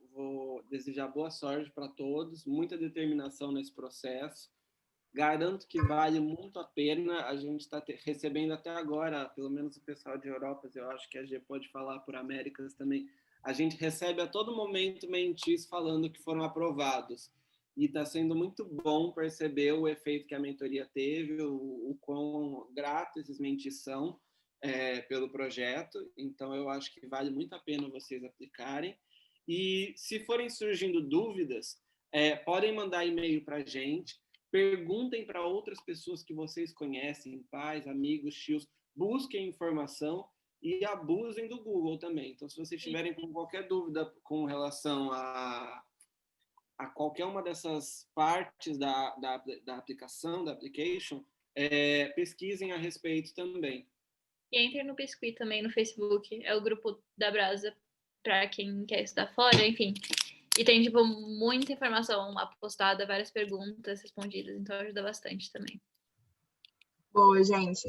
desejar boa sorte para todos, muita determinação nesse processo. Garanto que vale muito a pena. A gente está recebendo até agora, pelo menos o pessoal de Europas, eu acho que a G pode falar por Américas também. A gente recebe a todo momento mentis falando que foram aprovados. E está sendo muito bom perceber o efeito que a mentoria teve, o quão grato esses mentis são pelo projeto. Então, eu acho que vale muito a pena vocês aplicarem. E se forem surgindo dúvidas, podem mandar e-mail para a gente. Perguntem para outras pessoas que vocês conhecem, pais, amigos, tios, busquem informação e abusem do Google também. Então, se vocês tiverem com qualquer dúvida com relação a qualquer uma dessas partes da aplicação, da application, pesquisem a respeito também. E entrem no Biscuit também no Facebook, é o grupo da Brasa para quem quer estudar fora, enfim. E tem, tipo, muita informação postada, várias perguntas respondidas, então ajuda bastante também. Boa, gente.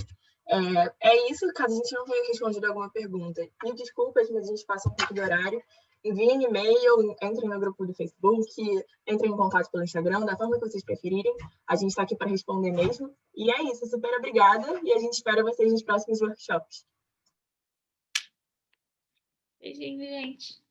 É isso, caso a gente não tenha respondido alguma pergunta. E desculpas, mas a gente passa um pouco do horário. Enviem e-mail, entrem no grupo do Facebook, entrem em contato pelo Instagram, da forma que vocês preferirem. A gente está aqui para responder mesmo. E é isso, super obrigada e a gente espera vocês nos próximos workshops. Beijinho, gente.